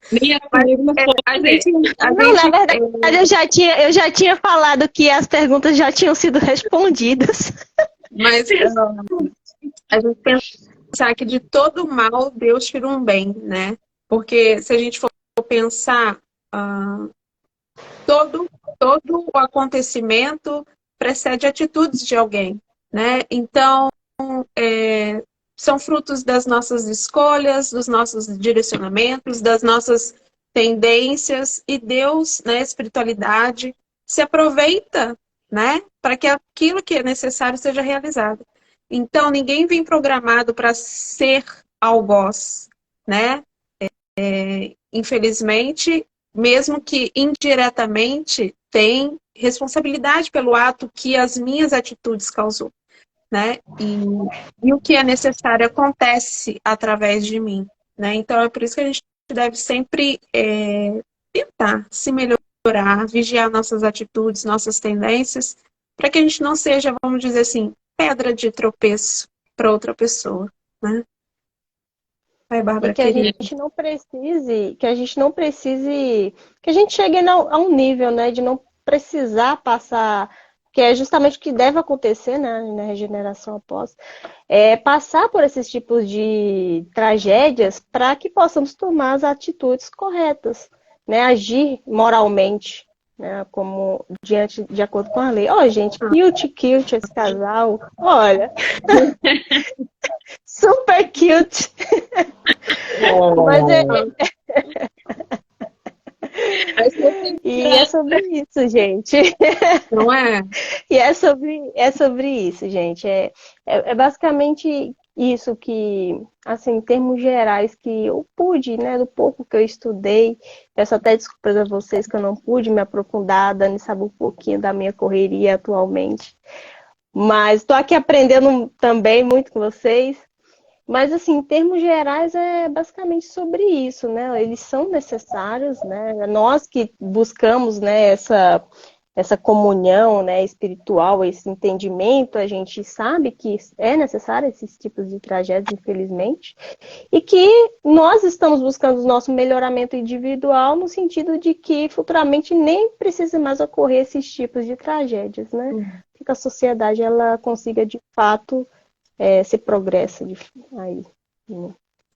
Não, na verdade, eu já tinha falado que as perguntas já tinham sido respondidas. Mas a gente pensar que de todo mal Deus tira um bem, né? Porque se a gente for pensar, todo o acontecimento precede atitudes de alguém, né? Então, são frutos das nossas escolhas, dos nossos direcionamentos, das nossas tendências, e Deus, né, a espiritualidade, se aproveita, né, para que aquilo que é necessário seja realizado. Então, ninguém vem programado para ser algoz, né? Infelizmente, mesmo que indiretamente, tem responsabilidade pelo ato que as minhas atitudes causou, né? E o que é necessário acontece através de mim, né? Então, é por isso que a gente deve sempre tentar se melhorar, vigiar nossas atitudes, nossas tendências, para que a gente não seja, vamos dizer assim, pedra de tropeço para outra pessoa, né? Vai, E Bárbara, que a querida. gente não precise, que a gente chegue a um nível, né, de não precisar passar, que é justamente o que deve acontecer, né, na regeneração após, passar por esses tipos de tragédias para que possamos tomar as atitudes corretas, né, agir moralmente, né, como de acordo com a lei. Ó, gente, cute esse casal, olha, super cute. Mas e é sobre isso, gente. Não é? E é sobre isso, gente. É basicamente isso que, assim, em termos gerais, que eu pude, né, do pouco que eu estudei. Peço até desculpas a vocês que eu não pude me aprofundar. A Dani sabe um pouquinho da minha correria atualmente. Mas estou aqui aprendendo também muito com vocês. Mas, assim, em termos gerais, é basicamente sobre isso, né? Eles são necessários, né? Nós que buscamos, né, essa comunhão, né, espiritual, esse entendimento, a gente sabe que é necessário esses tipos de tragédias, infelizmente, e que nós estamos buscando o nosso melhoramento individual no sentido de que futuramente nem precise mais ocorrer esses tipos de tragédias, né? Que a sociedade ela consiga, de fato, se progressa aí.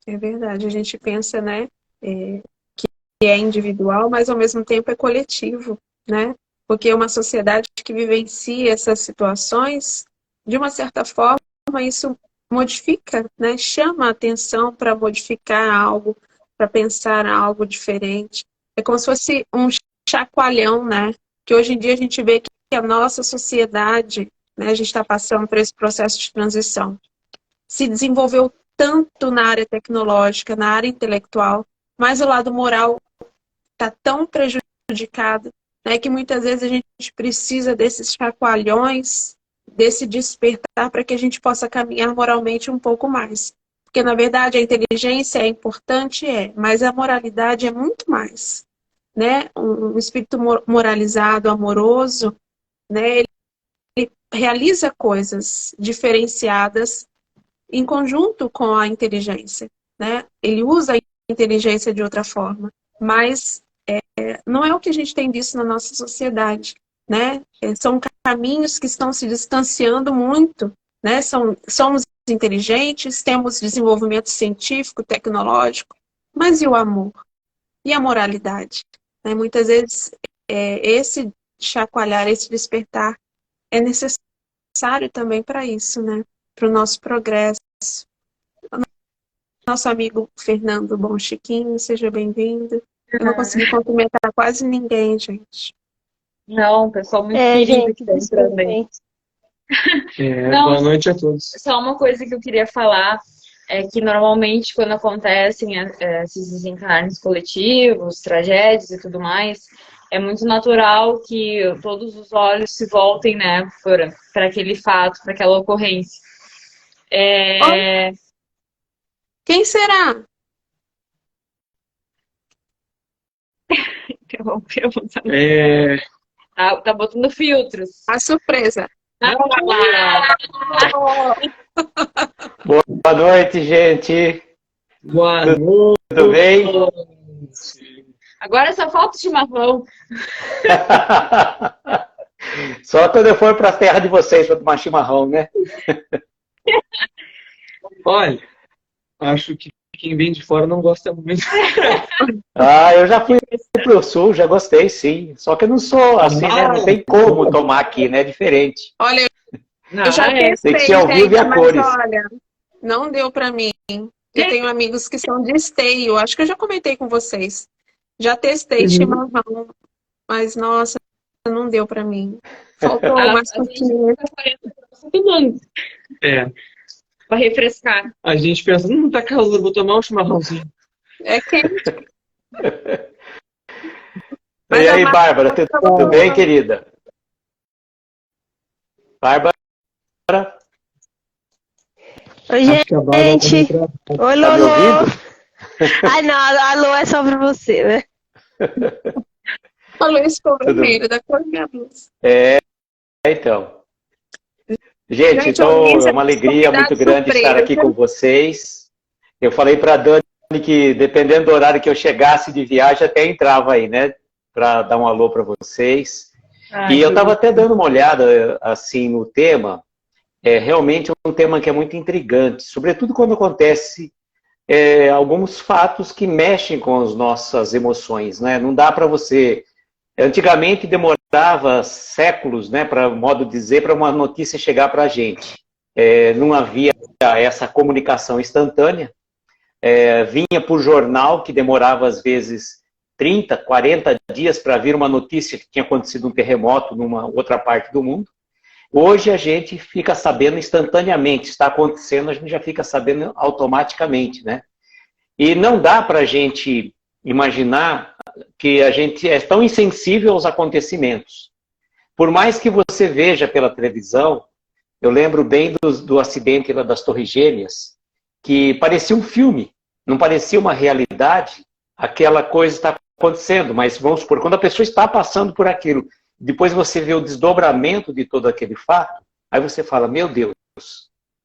É verdade. A gente pensa, né, que é individual, mas ao mesmo tempo é coletivo, né? Porque é uma sociedade que vivencia essas situações, de uma certa forma, isso modifica, né? Chama a atenção para modificar algo, para pensar algo diferente. É como se fosse um chacoalhão, né? Que hoje em dia a gente vê que a nossa sociedade, né, a gente está passando por esse processo de transição, se desenvolveu tanto na área tecnológica, na área intelectual, mas o lado moral está tão prejudicado, né, que muitas vezes a gente precisa desses chacoalhões, desse despertar para que a gente possa caminhar moralmente um pouco mais. Porque, na verdade, a inteligência é importante, mas a moralidade é muito mais, né? Um espírito moralizado, amoroso, né, ele realiza coisas diferenciadas em conjunto com a inteligência, né? Ele usa a inteligência de outra forma, mas não é o que a gente tem visto na nossa sociedade, né? São caminhos que estão se distanciando muito, né? Somos inteligentes, temos desenvolvimento científico, tecnológico, mas e o amor? E a moralidade? Né? Muitas vezes esse chacoalhar, esse despertar é necessário também para isso, né? Para o nosso progresso. Nosso amigo Fernando Bom Chiquinho, seja bem-vindo. Eu não consegui cumprimentar quase ninguém, gente. Não, pessoal muito querido gente, que está entrando aí. Não, Boa noite a todos. só uma coisa que eu queria falar é que normalmente quando acontecem esses desencarnes coletivos, tragédias e tudo mais, é muito natural que todos os olhos se voltem, né, para aquele fato, para aquela ocorrência. Quem será? Interrompeu. É, Tá botando filtros. A surpresa. Boa noite, gente. boa noite. Tudo bem? Agora só falta o chimarrão. Só quando eu for para a terra de vocês para tomar chimarrão, né? Olha, acho que quem vem de fora não gosta muito. Ah, eu já fui para o sul, já gostei, sim. Só que eu não sou assim, né? Não tem como tomar aqui, né? É diferente. Olha, Não, eu já Tem que testei, ser ao vivo gente, e a mas cores. olha, Não deu pra mim. Eu tenho amigos que são de esteio. Acho que eu já comentei com vocês. Já testei chimarrão, mas nossa, não deu pra mim. Faltou mais pouquinho. É. Pra refrescar. A gente pensa, tá calor, vou tomar um chimarrãozinho. É quente. E aí, Bárbara, tudo bem, querida? Bárbara? Oi, gente. Oi, Tá me Lolo. ouvindo? Ai, não, alô é só pra você, né? A luz ficou vermelha, da cor da minha blusa. Então. Gente, então é uma alegria muito grande estar aqui com vocês. Eu falei para a Dani que, dependendo do horário que eu chegasse de viagem, até entrava aí, né? Para dar um alô para vocês. E eu estava até dando uma olhada, assim, no tema. É realmente um tema que é muito intrigante, sobretudo quando acontece alguns fatos que mexem com as nossas emoções, né? Não dá para você... Antigamente demorava séculos, né, para modo de dizer, para uma notícia chegar para a gente. Não havia essa comunicação instantânea. Vinha por jornal, que demorava às vezes 30, 40 dias para vir uma notícia que tinha acontecido um terremoto numa outra parte do mundo. Hoje a gente fica sabendo instantaneamente, está acontecendo, a gente já fica sabendo automaticamente, né? E não dá para a gente imaginar que a gente é tão insensível aos acontecimentos. Por mais que você veja pela televisão, eu lembro bem do acidente lá das Torres Gêmeas, que parecia um filme, não parecia uma realidade, aquela coisa está acontecendo, mas vamos supor, quando a pessoa está passando por aquilo, depois você vê o desdobramento de todo aquele fato, aí você fala, meu Deus.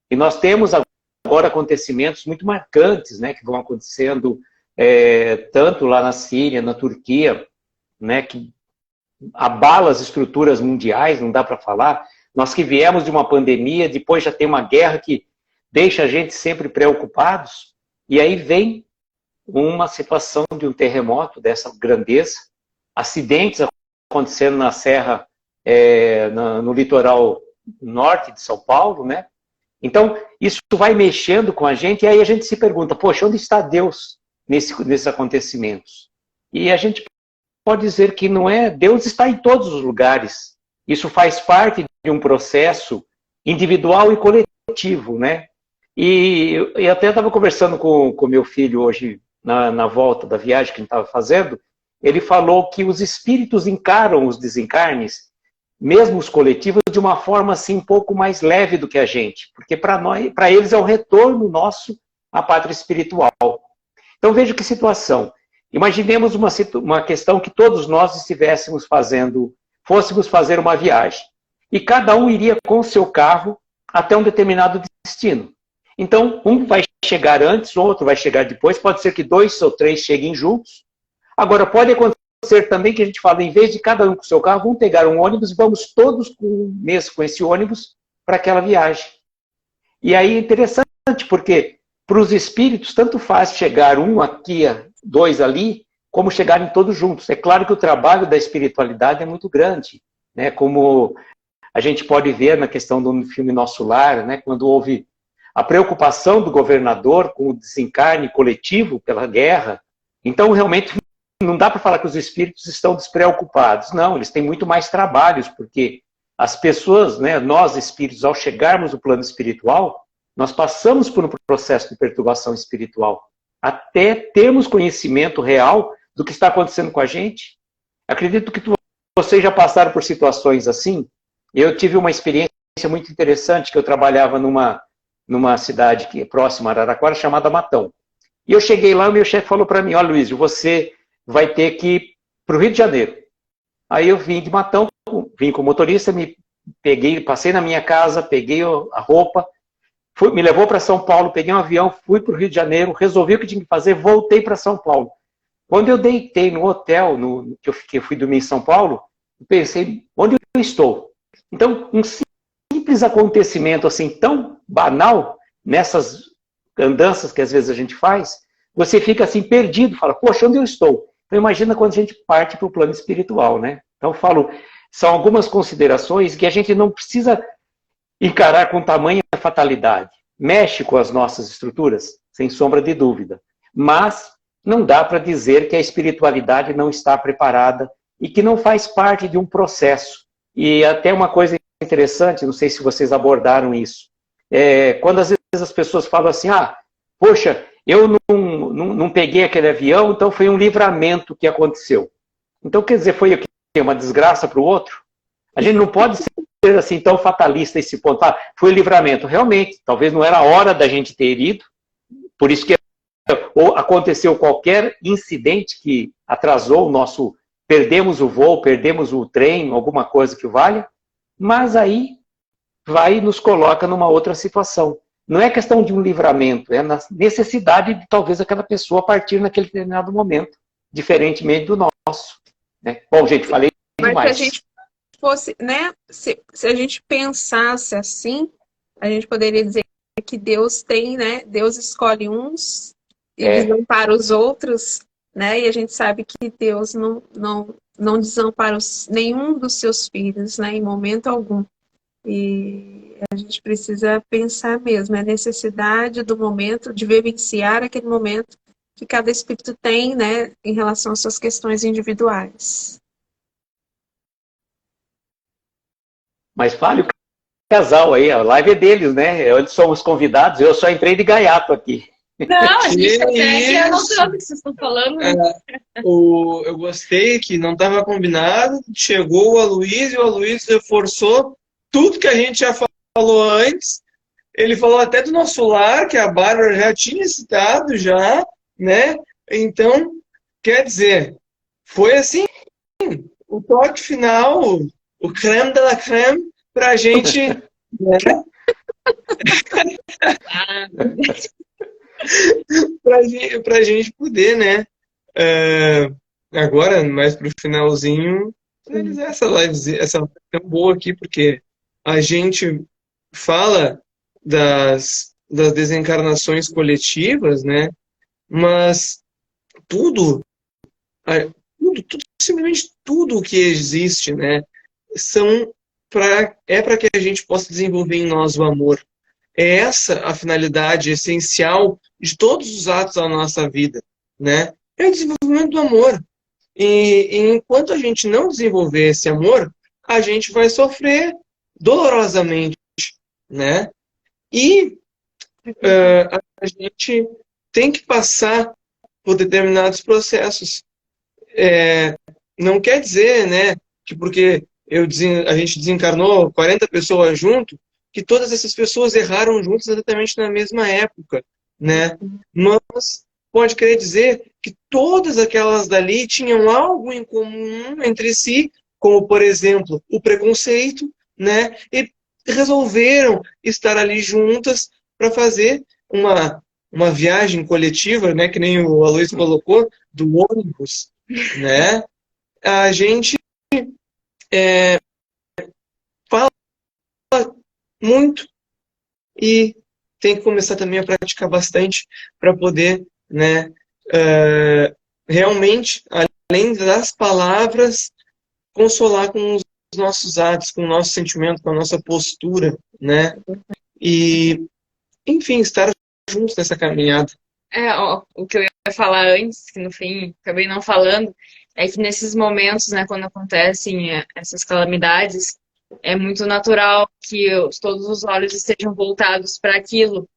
E nós temos agora acontecimentos muito marcantes, né, que vão acontecendo tanto lá na Síria, na Turquia, né, que abala as estruturas mundiais, não dá para falar. Nós que viemos de uma pandemia, depois já tem uma guerra que deixa a gente sempre preocupados, e aí vem uma situação de um terremoto dessa grandeza, acidentes acontecendo na serra, no litoral norte de São Paulo, né? Então, isso vai mexendo com a gente, e aí a gente se pergunta, poxa, onde está Deus nesses acontecimentos? E a gente pode dizer que não é, Deus está em todos os lugares. Isso faz parte de um processo individual e coletivo, né? E eu até estava conversando com meu filho hoje, na volta da viagem que ele estava fazendo, ele falou que os espíritos encaram os desencarnes, mesmo os coletivos, de uma forma assim um pouco mais leve do que a gente, porque para eles é um retorno nosso à pátria espiritual. Então veja que situação. Imaginemos uma questão que todos nós estivéssemos fazendo, fôssemos fazer uma viagem, e cada um iria com o seu carro até um determinado destino. Então, um vai chegar antes, o outro vai chegar depois, pode ser que 2 ou 3 cheguem juntos. Agora, pode acontecer também que a gente fala, em vez de cada um com o seu carro, vamos pegar um ônibus e vamos todos com esse ônibus para aquela viagem. E aí é interessante, porque para os espíritos, tanto faz chegar um aqui, 2 ali, como chegarem todos juntos. É claro que o trabalho da espiritualidade é muito grande, né? Como a gente pode ver na questão do filme Nosso Lar, né? Quando houve a preocupação do governador com o desencarne coletivo pela guerra. Então, realmente, não dá para falar que os espíritos estão despreocupados. Não, eles têm muito mais trabalhos, porque as pessoas, né, nós espíritos, ao chegarmos no plano espiritual, nós passamos por um processo de perturbação espiritual, até termos conhecimento real do que está acontecendo com a gente. Acredito que vocês já passaram por situações assim. Eu tive uma experiência muito interessante, que eu trabalhava numa cidade que é próxima a Araraquara, chamada Matão. E eu cheguei lá, o meu chefe falou para mim, ó, Luiz, você vai ter que ir para o Rio de Janeiro. Aí eu vim de Matão, vim com o motorista, passei na minha casa, peguei a roupa, me levou para São Paulo, peguei um avião, fui para o Rio de Janeiro, resolvi o que tinha que fazer, voltei para São Paulo. Quando eu deitei no hotel que eu fui dormir em São Paulo, eu pensei, onde eu estou? Então, um simples acontecimento assim, tão banal, nessas andanças que às vezes a gente faz, você fica assim perdido, fala, poxa, onde eu estou? Então imagina quando a gente parte para o plano espiritual, né? Então eu falo, são algumas considerações que a gente não precisa encarar com tamanha fatalidade. mexe com as nossas estruturas, sem sombra de dúvida. Mas não dá para dizer que a espiritualidade não está preparada e que não faz parte de um processo. E até uma coisa interessante, não sei se vocês abordaram isso, quando às vezes as pessoas falam assim, poxa, eu não peguei aquele avião, então foi um livramento que aconteceu. Então, quer dizer, foi uma desgraça para o outro? A gente não pode ser assim tão fatalista esse ponto. Foi livramento. Realmente, talvez não era a hora da gente ter ido, por isso que ou aconteceu qualquer incidente que atrasou o nosso... Perdemos o voo, perdemos o trem, alguma coisa que valha, mas aí vai e nos coloca numa outra situação. Não é questão de um livramento, é na necessidade de talvez aquela pessoa partir naquele determinado momento, diferentemente do nosso. Né? Bom, gente, falei demais. Mas se a gente fosse, né, se a gente pensasse assim, a gente poderia dizer que Deus tem, né, Deus escolhe uns e desampara os outros, né, e a gente sabe que Deus não desampara nenhum dos seus filhos, né, em momento algum. E a gente precisa pensar mesmo, a necessidade do momento, de vivenciar aquele momento que cada espírito tem, né, em relação às suas questões individuais. Mas fale o casal aí, a live é deles, né? Eles somos convidados, eu só entrei de gaiato aqui. Não, a gente até anotando o que vocês estão falando. Eu gostei que não estava combinado, chegou o Aloysio e o Aloysio reforçou tudo que a gente já falou antes. Ele falou até do nosso lar, que a Bárbara já tinha citado, já, né? Então, quer dizer, foi assim, o toque final, o creme de la creme, para a gente... né? Pra gente poder, né? Agora, mais pro finalzinho, finalizar essa live, essa live tão boa aqui, porque a gente fala das desencarnações coletivas, né? Mas tudo, simplesmente tudo o que existe, né? É para que a gente possa desenvolver em nós o amor. É essa a finalidade essencial de todos os atos da nossa vida, né? É o desenvolvimento do amor. E enquanto a gente não desenvolver esse amor, a gente vai sofrer dolorosamente, né? E a gente tem que passar por determinados processos. Não quer dizer, né, que porque a gente desencarnou 40 pessoas junto, que todas essas pessoas erraram juntas exatamente na mesma época, né? Mas pode querer dizer que todas aquelas dali tinham algo em comum entre si, como, por exemplo, o preconceito, né? E resolveram estar ali juntas para fazer uma viagem coletiva, né? Que nem o Aloysio colocou, do ônibus, né? A gente fala muito e tem que começar também a praticar bastante para poder, né, realmente, além das palavras, consolar com os nossos atos, com o nosso sentimento, com a nossa postura, né? E, enfim, estar juntos nessa caminhada. O que eu ia falar antes, que no fim acabei não falando, é que nesses momentos, né, quando acontecem essas calamidades, é muito natural que todos os olhos estejam voltados para aquilo,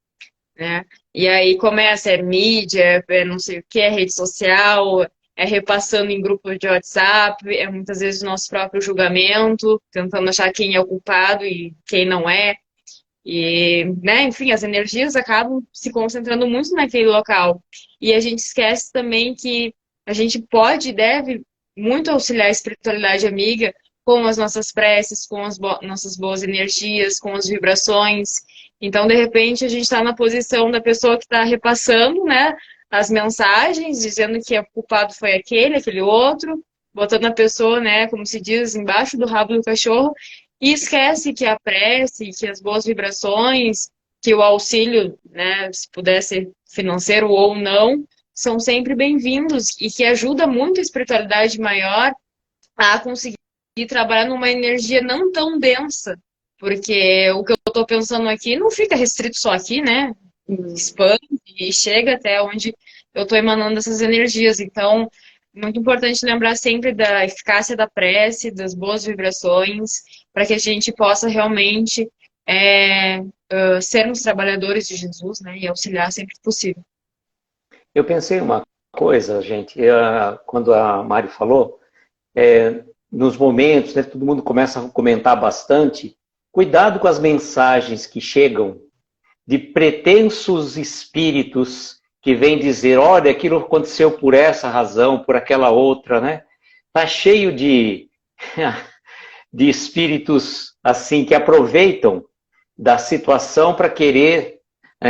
né? E aí começa, mídia, não sei o que, rede social, repassando em grupos de WhatsApp, muitas vezes o nosso próprio julgamento, tentando achar quem é o culpado e quem não é. E, né, enfim, as energias acabam se concentrando muito naquele local. E a gente esquece também que a gente pode e deve muito auxiliar a espiritualidade amiga com as nossas preces, com as nossas boas energias, com as vibrações. Então, de repente, a gente está na posição da pessoa que está repassando, né, as mensagens, dizendo que o culpado foi aquele outro, botando a pessoa, né, como se diz, embaixo do rabo do cachorro, e esquece que a prece, que as boas vibrações, que o auxílio, né, se puder ser financeiro ou não, são sempre bem-vindos e que ajuda muito a espiritualidade maior a conseguir trabalhar numa energia não tão densa, Porque o que eu estou pensando aqui não fica restrito só aqui, né? Expande e chega até onde eu estou emanando essas energias. Então, muito importante lembrar sempre da eficácia da prece, das boas vibrações, para que a gente possa realmente sermos trabalhadores de Jesus, né? E auxiliar sempre que possível. Eu pensei uma coisa, gente, quando a Mari falou, nos momentos, né, todo mundo começa a comentar bastante, cuidado com as mensagens que chegam de pretensos espíritos que vêm dizer, olha, aquilo aconteceu por essa razão, por aquela outra, né? Tá cheio de espíritos assim que aproveitam da situação para querer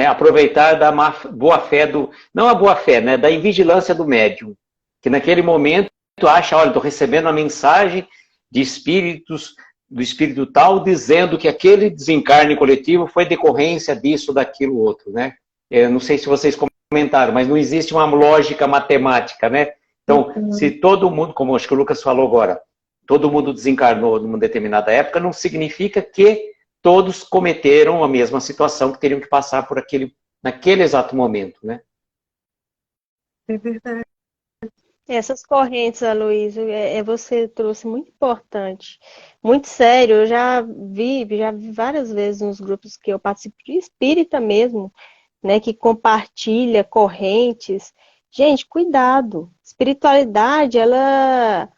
aproveitar da boa-fé não a boa-fé, né, da invigilância do médium, que naquele momento acha, olha, estou recebendo a mensagem de espíritos, do espírito tal, dizendo que aquele desencarne coletivo foi decorrência disso, daquilo, outro, né? Eu não sei se vocês comentaram, mas não existe uma lógica matemática, né? Então, se todo mundo, como acho que o Lucas falou agora, todo mundo desencarnou numa determinada época, não significa que todos cometeram a mesma situação, que teriam que passar por naquele exato momento, né? É verdade. Essas correntes, Aloysio, você trouxe muito importante, muito sério. Eu já vi várias vezes nos grupos que eu participo de espírita mesmo, né, que compartilha correntes. Gente, cuidado. Espiritualidade, ela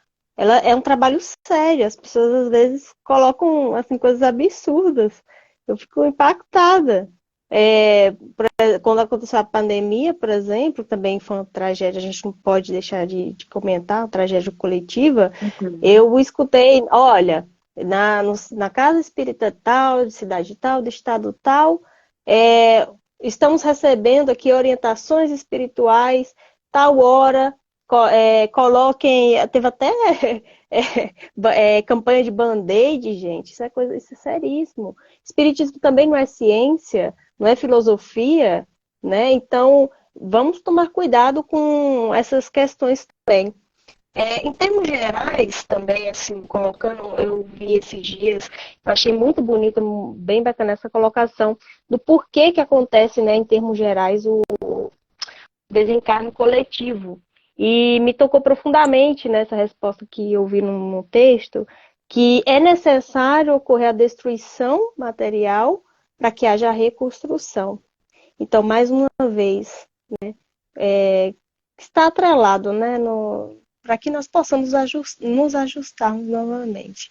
é um trabalho sério. As pessoas às vezes colocam assim coisas absurdas. Eu fico impactada. Quando aconteceu a pandemia, por exemplo, também foi uma tragédia, a gente não pode deixar de comentar, uma tragédia coletiva. Eu escutei, olha, na casa espírita tal, de cidade tal, de estado tal, estamos recebendo aqui orientações espirituais, tal hora, coloquem, teve até campanha de band-aid, gente, isso é seríssimo. Espiritismo também não é ciência, não é filosofia, né? Então, vamos tomar cuidado com essas questões também. Em termos gerais, também, assim, colocando, eu vi esses dias, eu achei muito bonito, bem bacana essa colocação, do porquê que acontece, né, em termos gerais, o desencarne coletivo. E me tocou profundamente nessa resposta que eu vi no texto, que é necessário ocorrer a destruição material para que haja reconstrução. Então, mais uma vez, né, está atrelado, né, para que nós possamos nos ajustarmos novamente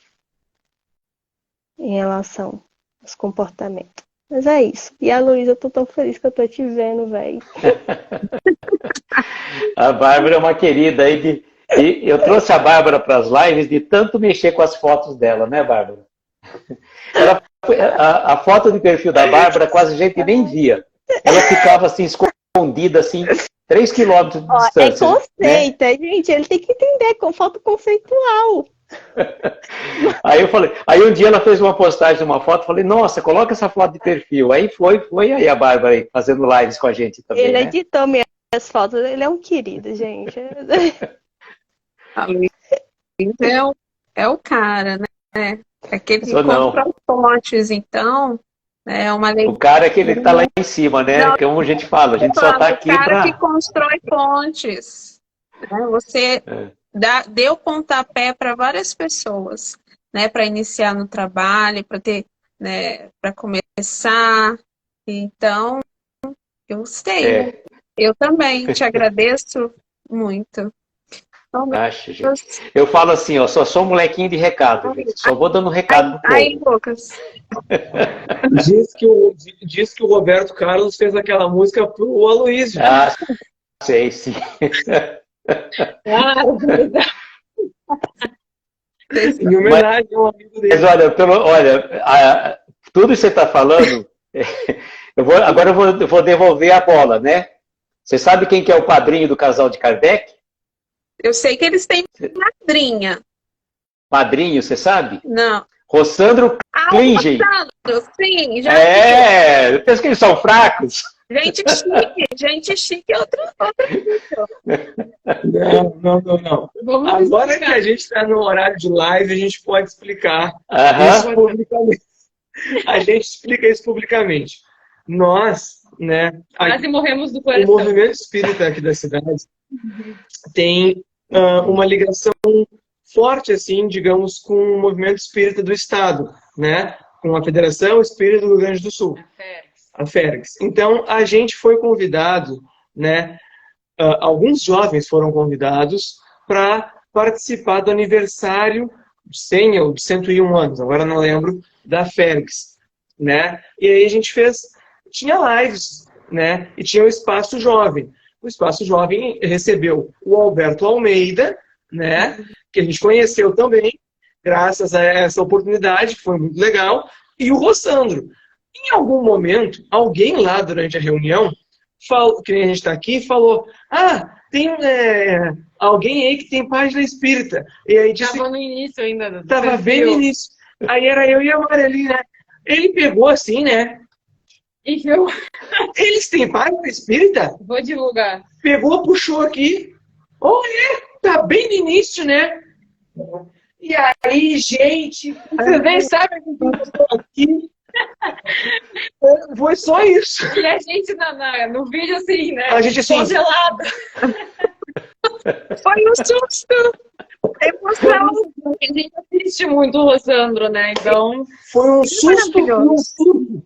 em relação aos comportamentos. Mas é isso. E a Luísa, eu tô tão feliz que eu tô te vendo, velho. A Bárbara é uma querida aí. E eu trouxe a Bárbara para as lives de tanto mexer com as fotos dela, né, Bárbara? A foto de perfil da Bárbara quase a gente nem via. Ela ficava assim, escondida, assim, 3 quilômetros de distância. É conceito, né? Gente, ele tem que entender com foto conceitual. Aí um dia ela fez uma postagem de uma foto, falei, nossa, coloca essa foto de perfil. Aí foi aí a Bárbara aí, fazendo lives com a gente também. Ele né? editou minhas fotos, ele é um querido, gente. A Luísa é o cara, né? Aquele que não. compra fontes, então, é uma alegria. O cara é aquele que está lá em cima, né? Não, como a gente fala, a gente só está aqui para... O cara que constrói pontes. Né? Você deu pontapé para várias pessoas, né? Para iniciar no trabalho, para ter, né? Para começar. Então, eu gostei. Eu também te agradeço muito. Acho, gente. Eu falo assim, ó, só sou um molequinho de recado, gente. Só vou dando recado pro povo. Aí, Lucas. Diz que o Roberto Carlos fez aquela música pro Aloysio. Ah, sei, sim. Em homenagem ao amigo dele. Mas olha, tudo isso que você está falando, agora eu vou devolver a bola, né? Você sabe quem que é o padrinho do casal de Kardec? Eu sei que eles têm madrinha. Padrinho, você sabe? Não. Rossandro Klingen. Sim, já eu penso que eles são fracos. Gente chique é outra Não. Agora que a gente está no horário de live, a gente pode explicar isso publicamente. a gente explica isso publicamente. Nós, né, Quase morremos do o coração. movimento espírita aqui da cidade tem uma ligação forte, assim, digamos, com o movimento espírita do Estado, né? Com a Federação Espírita do Rio Grande do Sul, a FERGS. Então, a gente foi convidado, né? Alguns jovens foram convidados para participar do aniversário de 100 ou de 101 anos, agora não lembro, da FERGS, né? E aí a gente tinha lives, né? E tinha o Espaço Jovem. O Espaço Jovem recebeu o Alberto Almeida, né? Que a gente conheceu também, graças a essa oportunidade, que foi muito legal, e o Rossandro. Em algum momento, alguém lá durante a reunião, que nem a gente está aqui, falou: tem alguém aí que tem página espírita. E aí disse, Estava no início ainda. Estava bem no início. Aí era eu e a Mareli, né? Ele pegou assim, né? E viu? Eles têm página espírita? Vou divulgar. Pegou, puxou aqui. Olha, tá bem no início, né? E aí, gente, vocês nem sabem o que eu estou aqui. Foi só isso. E a gente no vídeo assim, né? A gente assim. Congelado. Foi um susto! Emoção! A gente assiste muito o Rossandro, né? Então. Foi um susto e um surto.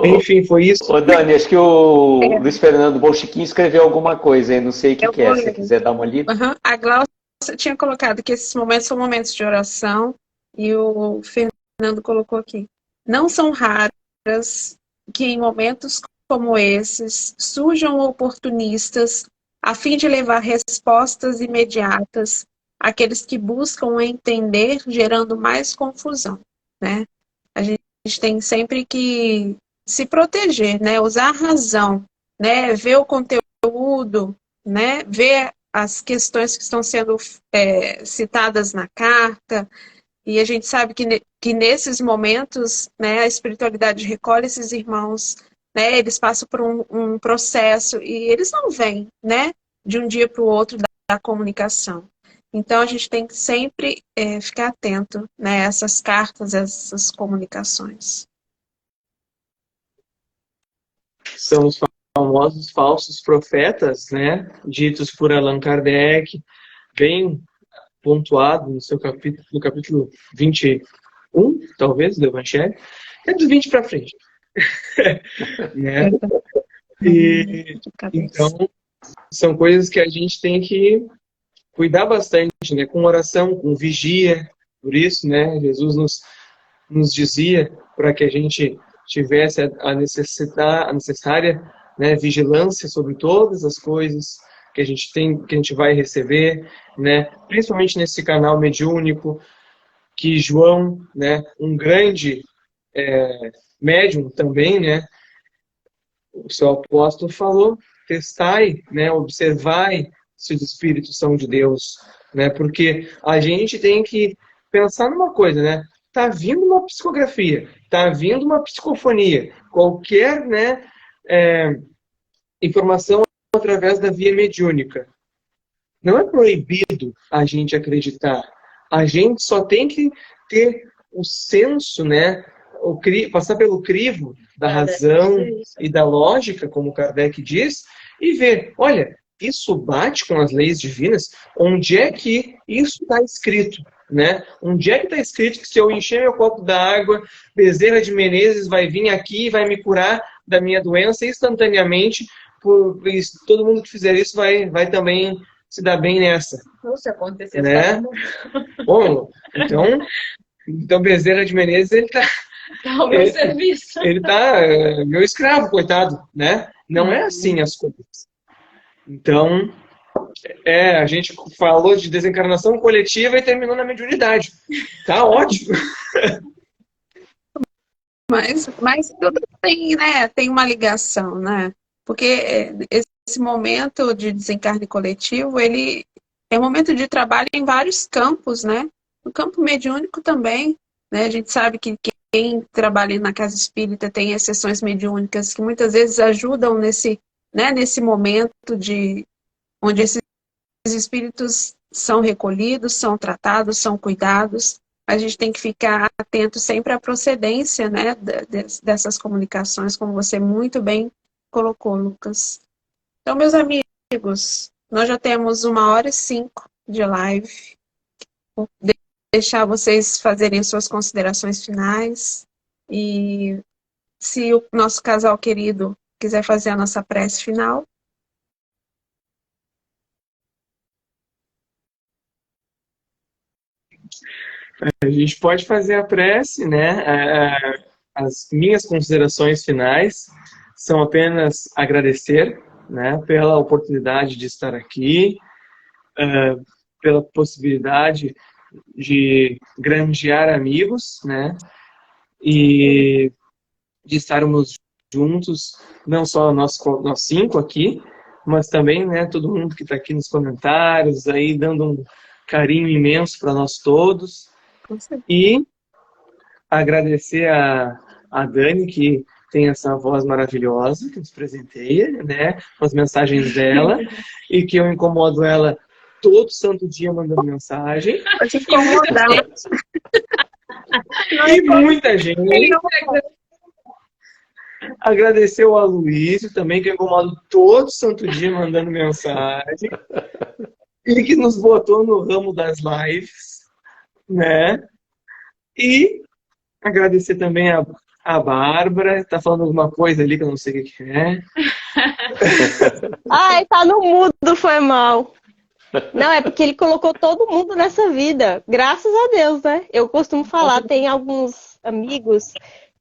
Enfim, foi isso. Ô, Dani, acho que o Luiz Fernando Bolchiquim escreveu alguma coisa aí, não sei o que é, se você quiser dar uma lida. A Glaucia tinha colocado que esses momentos são momentos de oração, e o Fernando colocou aqui. Não são raras que em momentos como esses surjam oportunistas a fim de levar respostas imediatas àqueles que buscam entender, gerando mais confusão, né? A gente tem sempre que se proteger, né? Usar a razão, né? Ver o conteúdo, né? Ver as questões que estão sendo citadas na carta. E a gente sabe que nesses momentos, né, a espiritualidade recolhe esses irmãos, né? Eles passam por um processo e eles não vêm, né, de um dia para o outro da comunicação. Então, a gente tem que sempre ficar atento, né, a essas cartas, a essas comunicações. São os famosos falsos profetas, né, ditos por Allan Kardec, bem pontuado no seu capítulo, no capítulo 21, talvez, do Evangelho, é do 20 para frente. Né? E, então, são coisas que a gente tem que cuidar bastante, né? Com oração, com vigia. Por isso, né, Jesus nos dizia para que a gente tivesse a necessária, né, vigilância sobre todas as coisas que a gente vai receber, né? Principalmente nesse canal mediúnico, que João, né, um grande médium também, né? O seu apóstolo falou: testai, né, observai se os espíritos são de Deus, né? Porque a gente tem que pensar numa coisa, né? Tá vindo uma psicografia, tá vindo uma psicofonia, qualquer, né, informação através da via mediúnica. Não é proibido a gente acreditar. A gente só tem que ter o senso, né, passar pelo crivo da razão e da lógica, como Kardec diz, e ver, olha, isso bate com as leis divinas? Onde é que isso está escrito? Né? Onde é que está escrito que se eu encher meu copo d'água, Bezerra de Menezes vai vir aqui e vai me curar da minha doença instantaneamente, todo mundo que fizer isso vai também se dar bem nessa. Se acontecer, né? Bom, então Bezerra de Menezes, ele está ao meu serviço. Ele tá meu escravo, coitado, né? Não é assim as coisas. Então, a gente falou de desencarnação coletiva e terminou na mediunidade. Tá ótimo. Mas tudo tem, né? Tem uma ligação, né? Porque esse momento de desencarne coletivo, ele é um momento de trabalho em vários campos, né? No campo mediúnico também, né? A gente sabe que quem trabalha na casa espírita tem as sessões mediúnicas que muitas vezes ajudam nesse momento onde esses espíritos são recolhidos, são tratados, são cuidados, a gente tem que ficar atento sempre à procedência, né, dessas comunicações, como você muito bem colocou, Lucas. Então, meus amigos, nós já temos 1h05 de live. Vou deixar vocês fazerem suas considerações finais. E se o nosso casal querido quiser fazer a nossa prece final. A gente pode fazer a prece, né? As minhas considerações finais são apenas agradecer, né, pela oportunidade de estar aqui, pela possibilidade de granjear amigos, né, e de estarmos juntos, não só nós 5 aqui, mas também, né, todo mundo que está aqui nos comentários, aí dando um carinho imenso para nós todos. E agradecer a Dani, que tem essa voz maravilhosa, que nos presenteia, né, com as mensagens dela, e que eu incomodo ela todo santo dia mandando mensagem. Pode incomodar. E muita gente. Agradecer ao Aloysio também, que eu incomodo todo santo dia mandando mensagem. E que nos botou no ramo das lives, né? E agradecer também a Bárbara, tá falando alguma coisa ali que eu não sei o que é. Ai, tá no mudo, foi mal. Não, é porque ele colocou todo mundo nessa vida. Graças a Deus, né? Eu costumo falar, tem alguns amigos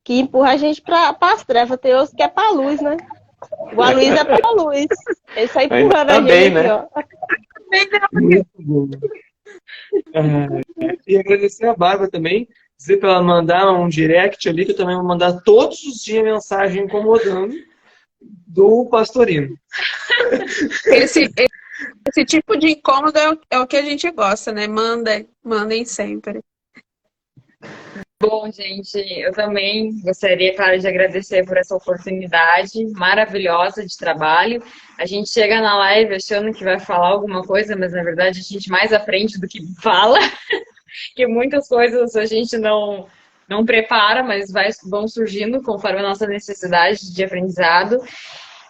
que empurram a gente para as trevas, tem outros que é pra luz, né? O Aloysio é pra luz. Ele sai empurrando a gente, né? ó. Muito bom. E agradecer a Bárbara também, dizer para ela mandar um direct ali, que eu também vou mandar todos os dias mensagem incomodando do Pastorino. Esse tipo de incômodo é o que a gente gosta, né? Mandem sempre. Bom, gente, eu também gostaria, claro, de agradecer por essa oportunidade maravilhosa de trabalho. A gente chega na live achando que vai falar alguma coisa, mas na verdade a gente mais aprende do que fala, que muitas coisas a gente não prepara, mas vão surgindo conforme a nossa necessidade de aprendizado.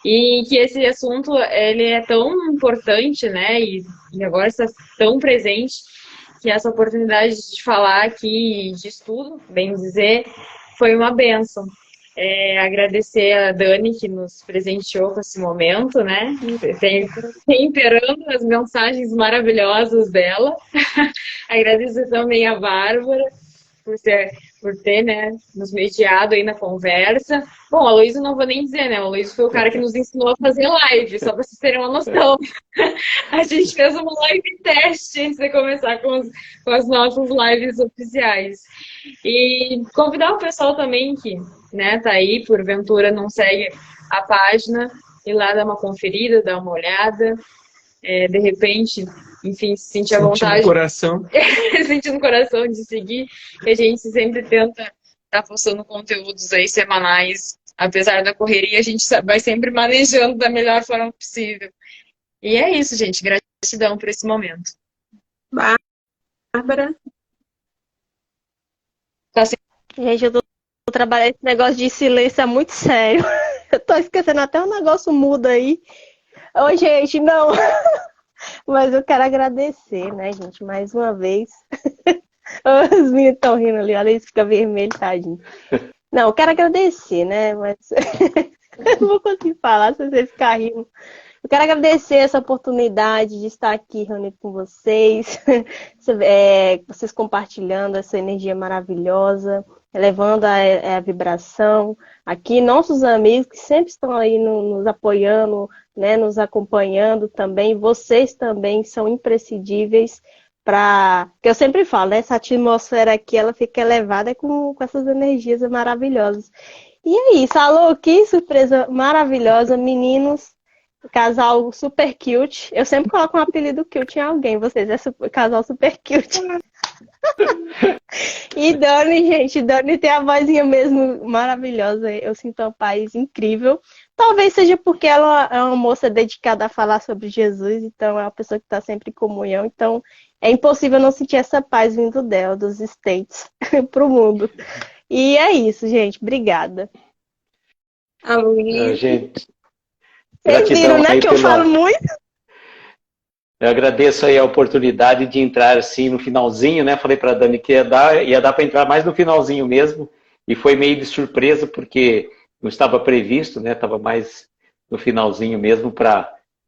E que esse assunto ele é tão importante, né? E agora está tão presente que essa oportunidade de falar aqui de estudo, bem dizer, foi uma bênção. Agradecer a Dani que nos presenteou com esse momento, né? Temperando as mensagens maravilhosas dela. Agradecer também a Bárbara por ter, né, nos mediado aí na conversa. Bom, o Aloysio não vou nem dizer, né? O Aloysio foi o cara que nos ensinou a fazer live, só para vocês terem uma noção. A gente fez uma live teste antes de começar com as nossas lives oficiais. E convidar o pessoal também que, né, tá aí, porventura não segue a página, ir lá dar uma conferida, dar uma olhada. De repente, enfim, se sentir à vontade. Sentir no coração de seguir. E a gente sempre tenta estar postando conteúdos aí semanais. Apesar da correria, a gente vai sempre manejando da melhor forma possível. E é isso, gente. Gratidão por esse momento. Bárbara? Gente, eu tô trabalhando esse negócio de silêncio é muito sério. Eu tô esquecendo até um negócio mudo aí. Ô, gente, não. Mas eu quero agradecer, né, gente, mais uma vez. Os meninos estão rindo ali, olha isso, fica vermelho, tadinho. Não, eu quero agradecer, né, mas eu não vou conseguir falar se vocês ficarem rindo. Eu quero agradecer essa oportunidade de estar aqui reunido com vocês, vocês compartilhando essa energia maravilhosa, elevando a vibração. Aqui, nossos amigos que sempre estão aí nos apoiando, né, nos acompanhando também. Vocês também são imprescindíveis para... que eu sempre falo, né, essa atmosfera aqui, ela fica elevada com essas energias maravilhosas. E é isso, alô, que surpresa maravilhosa, meninos. Casal super cute. Eu sempre coloco um apelido cute em alguém. Vocês é casal super cute. E Dani, gente, Dani tem a vozinha mesmo maravilhosa. Eu sinto uma paz incrível. Talvez seja porque ela é uma moça dedicada a falar sobre Jesus, então é uma pessoa que está sempre em comunhão, então é impossível não sentir essa paz vindo dela, dos States, para o mundo. E é isso, gente. Obrigada. Gente, vocês viram, gratidão né, aí que eu falo muito? Eu agradeço aí a oportunidade de entrar assim no finalzinho, né? Falei para a Dani que ia dar para entrar mais no finalzinho mesmo, e foi meio de surpresa porque não estava previsto, né? Estava mais no finalzinho mesmo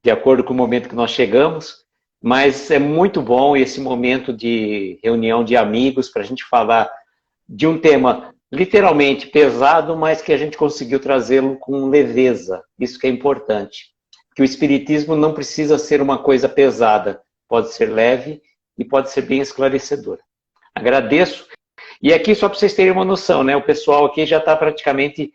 de acordo com o momento que nós chegamos. Mas é muito bom esse momento de reunião de amigos para a gente falar de um tema literalmente pesado, mas que a gente conseguiu trazê-lo com leveza. Isso que é importante. Que o espiritismo não precisa ser uma coisa pesada, pode ser leve e pode ser bem esclarecedora. Agradeço. E aqui, só para vocês terem uma noção, né? O pessoal aqui já está praticamente,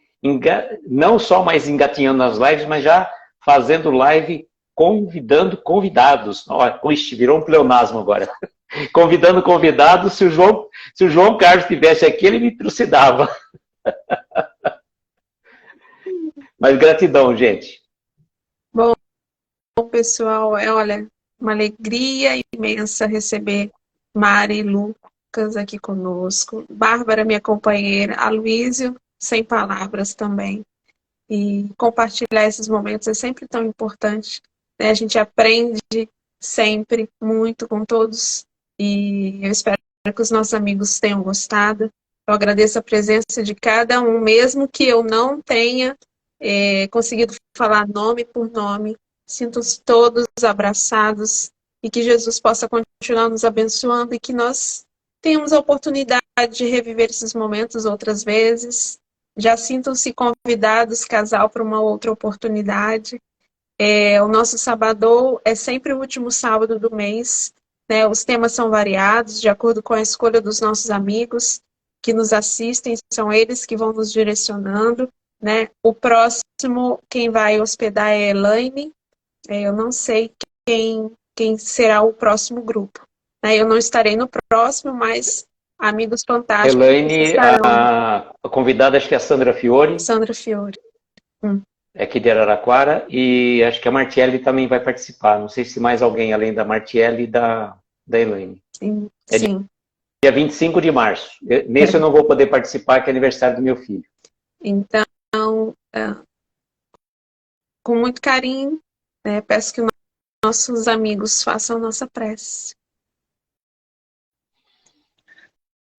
não só mais engatinhando nas lives, mas já fazendo live convidando convidados. Olha, virou um pleonasmo agora. Convidando convidados, se o João Carlos estivesse aqui, ele me trucidava. Mas gratidão, gente. Bom, pessoal, olha, uma alegria imensa receber Mari e Lucas aqui conosco. Bárbara, minha companheira, Aloísio, sem palavras também. E compartilhar esses momentos é sempre tão importante, né? A gente aprende sempre muito com todos e eu espero que os nossos amigos tenham gostado. Eu agradeço a presença de cada um, mesmo que eu não tenha conseguido falar nome por nome. Sinto-os todos abraçados e que Jesus possa continuar nos abençoando e que nós tenhamos a oportunidade de reviver esses momentos outras vezes. Já sintam-se convidados, casal, para uma outra oportunidade. O nosso sabadão é sempre o último sábado do mês, né? Os temas são variados, de acordo com a escolha dos nossos amigos que nos assistem, são eles que vão nos direcionando, né? O próximo, quem vai hospedar é a Elaine. Eu não sei quem será o próximo grupo, né? Eu não estarei no próximo, mas amigos fantásticos Elaine, estarão. a convidada acho que é a Sandra Fiore. Sandra Fiore. É aqui de Araraquara, e acho que a Martiele também vai participar. Não sei se mais alguém além da Martiele e da Elaine. Sim, sim. Dia 25 de março. Nesse eu não vou poder participar, que é aniversário do meu filho. Então, com muito carinho, peço que nossos amigos façam nossa prece.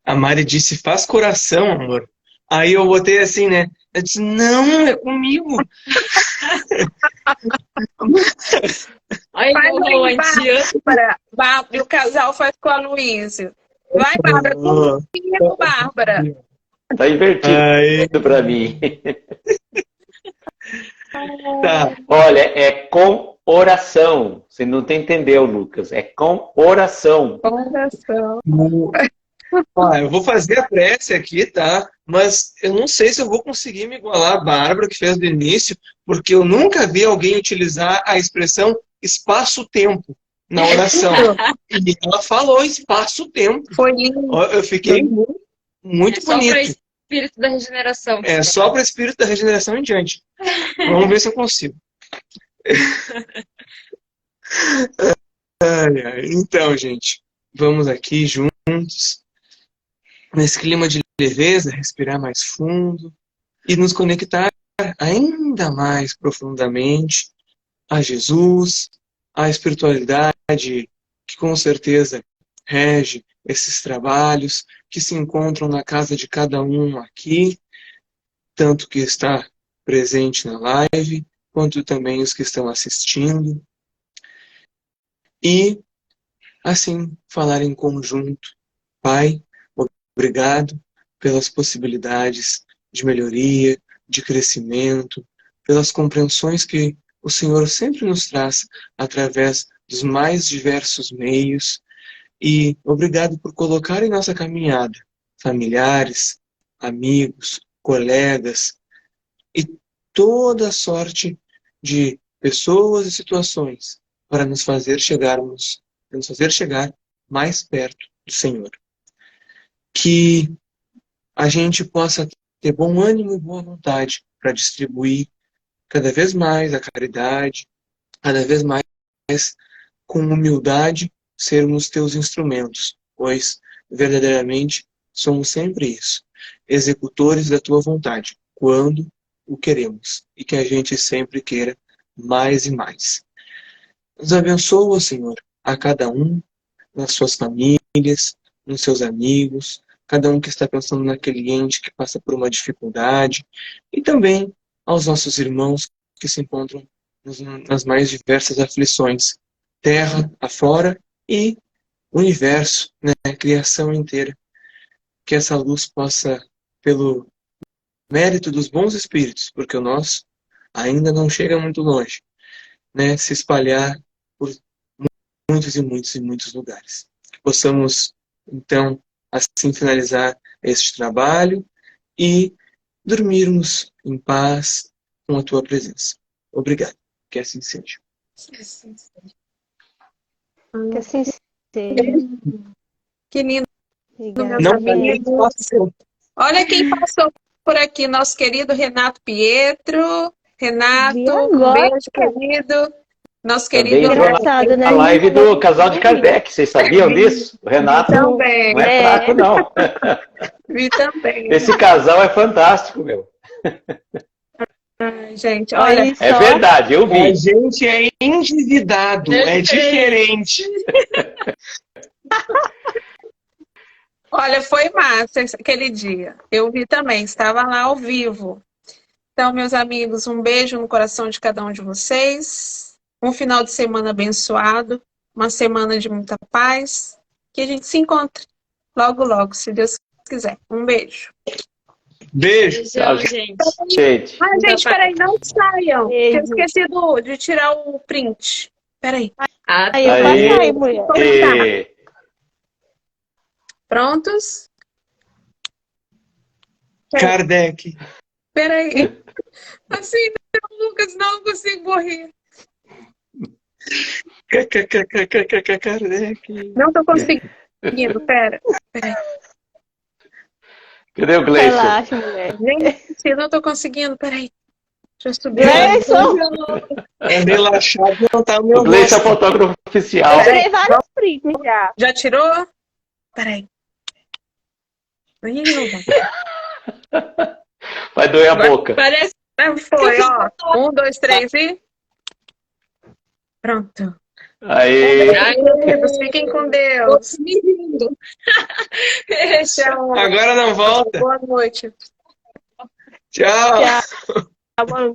A Mari disse, faz coração, amor. Aí eu botei assim, né? Eu disse, não, é comigo. Ai, Bárbara, e o casal faz com a Luísa. Vai, Bárbara, comigo, Bárbara. Tá invertido para mim. Tá. Olha, é com oração. Você não entendeu, Lucas. É com oração. Oração. Eu vou fazer a prece aqui, tá? Mas eu não sei se eu vou conseguir me igualar a Bárbara, que fez do início, porque eu nunca vi alguém utilizar a expressão espaço-tempo na oração. E ela falou espaço-tempo. Foi lindo. Eu fiquei muito bonito. Só para espírito da regeneração. É só para espírito da regeneração em diante. Vamos ver se eu consigo. Então, gente, vamos aqui juntos, nesse clima de leveza, respirar mais fundo e nos conectar ainda mais profundamente a Jesus, à espiritualidade que com certeza rege esses trabalhos que se encontram na casa de cada um aqui, tanto que está presente na live, quanto também os que estão assistindo. E, assim, falar em conjunto. Pai, obrigado pelas possibilidades de melhoria, de crescimento, pelas compreensões que o Senhor sempre nos traz através dos mais diversos meios. E obrigado por colocar em nossa caminhada familiares, amigos, colegas e toda sorte de pessoas e situações para nos fazer chegar mais perto do Senhor. Que a gente possa ter bom ânimo e boa vontade para distribuir cada vez mais a caridade, cada vez mais com humildade sermos teus instrumentos, pois verdadeiramente somos sempre isso, executores da tua vontade, quando o queremos, e que a gente sempre queira mais e mais. Nos abençoa, Senhor, a cada um, nas suas famílias, nos seus amigos, cada um que está pensando naquele ente que passa por uma dificuldade, e também aos nossos irmãos que se encontram nas mais diversas aflições, terra afora e universo, né, a criação inteira. Que essa luz possa, pelo mérito dos bons espíritos, porque o nosso ainda não chega muito longe, né, se espalhar por muitos e muitos e muitos lugares. Que possamos, então, assim finalizar este trabalho e dormirmos em paz com a tua presença. Obrigado. Que assim seja. Que assim seja. Que lindo, Obrigada. meus amigos. Olha quem passou por aqui, nosso querido Renato Pietro. Renato, Vi um agora. beijo, querido. Nosso Também querido entrou Engraçado, né? na live do casal de Kardec. Vocês sabiam disso? O Renato também. não é fraco, não. Vi também. Esse casal é fantástico, meu. Ai, gente, olha, Olha É só. verdade, eu A vi. gente é endividado, é diferente. olha, foi massa aquele dia. Eu vi também, estava lá ao vivo. Então, meus amigos, um beijo no coração de cada um de vocês. Um final de semana abençoado, uma semana de muita paz. Que a gente se encontre logo, logo, se Deus quiser. Um beijo. Beijo. Beijão, gente. Gente, Ai, gente, peraí, não saiam. Beijo. Eu esqueci de tirar o print. Peraí. Ah, Aí eu Aí. passei, mulher. e... Prontos? Kardec. Peraí. Assim, não, Lucas, não consigo morrer. Kardec. Não tô conseguindo, peraí. Cadê o Gleison? Relaxa, mulher. Gente, não tô conseguindo, peraí. Deixa eu subir. Gleison! Relaxado não tá o O meu Gleison é o rosto. fotógrafo oficial. Eu tirei vários prints já. Já tirou? Peraí. Ih, não vai. Vai doer a boca. parece Foi, ó. 1, 2, 3 e. Pronto. Aí. Ai, Queridos, fiquem com Deus. me rindo. Tchau. Agora não volta. Boa noite. Tchau. Tá bom.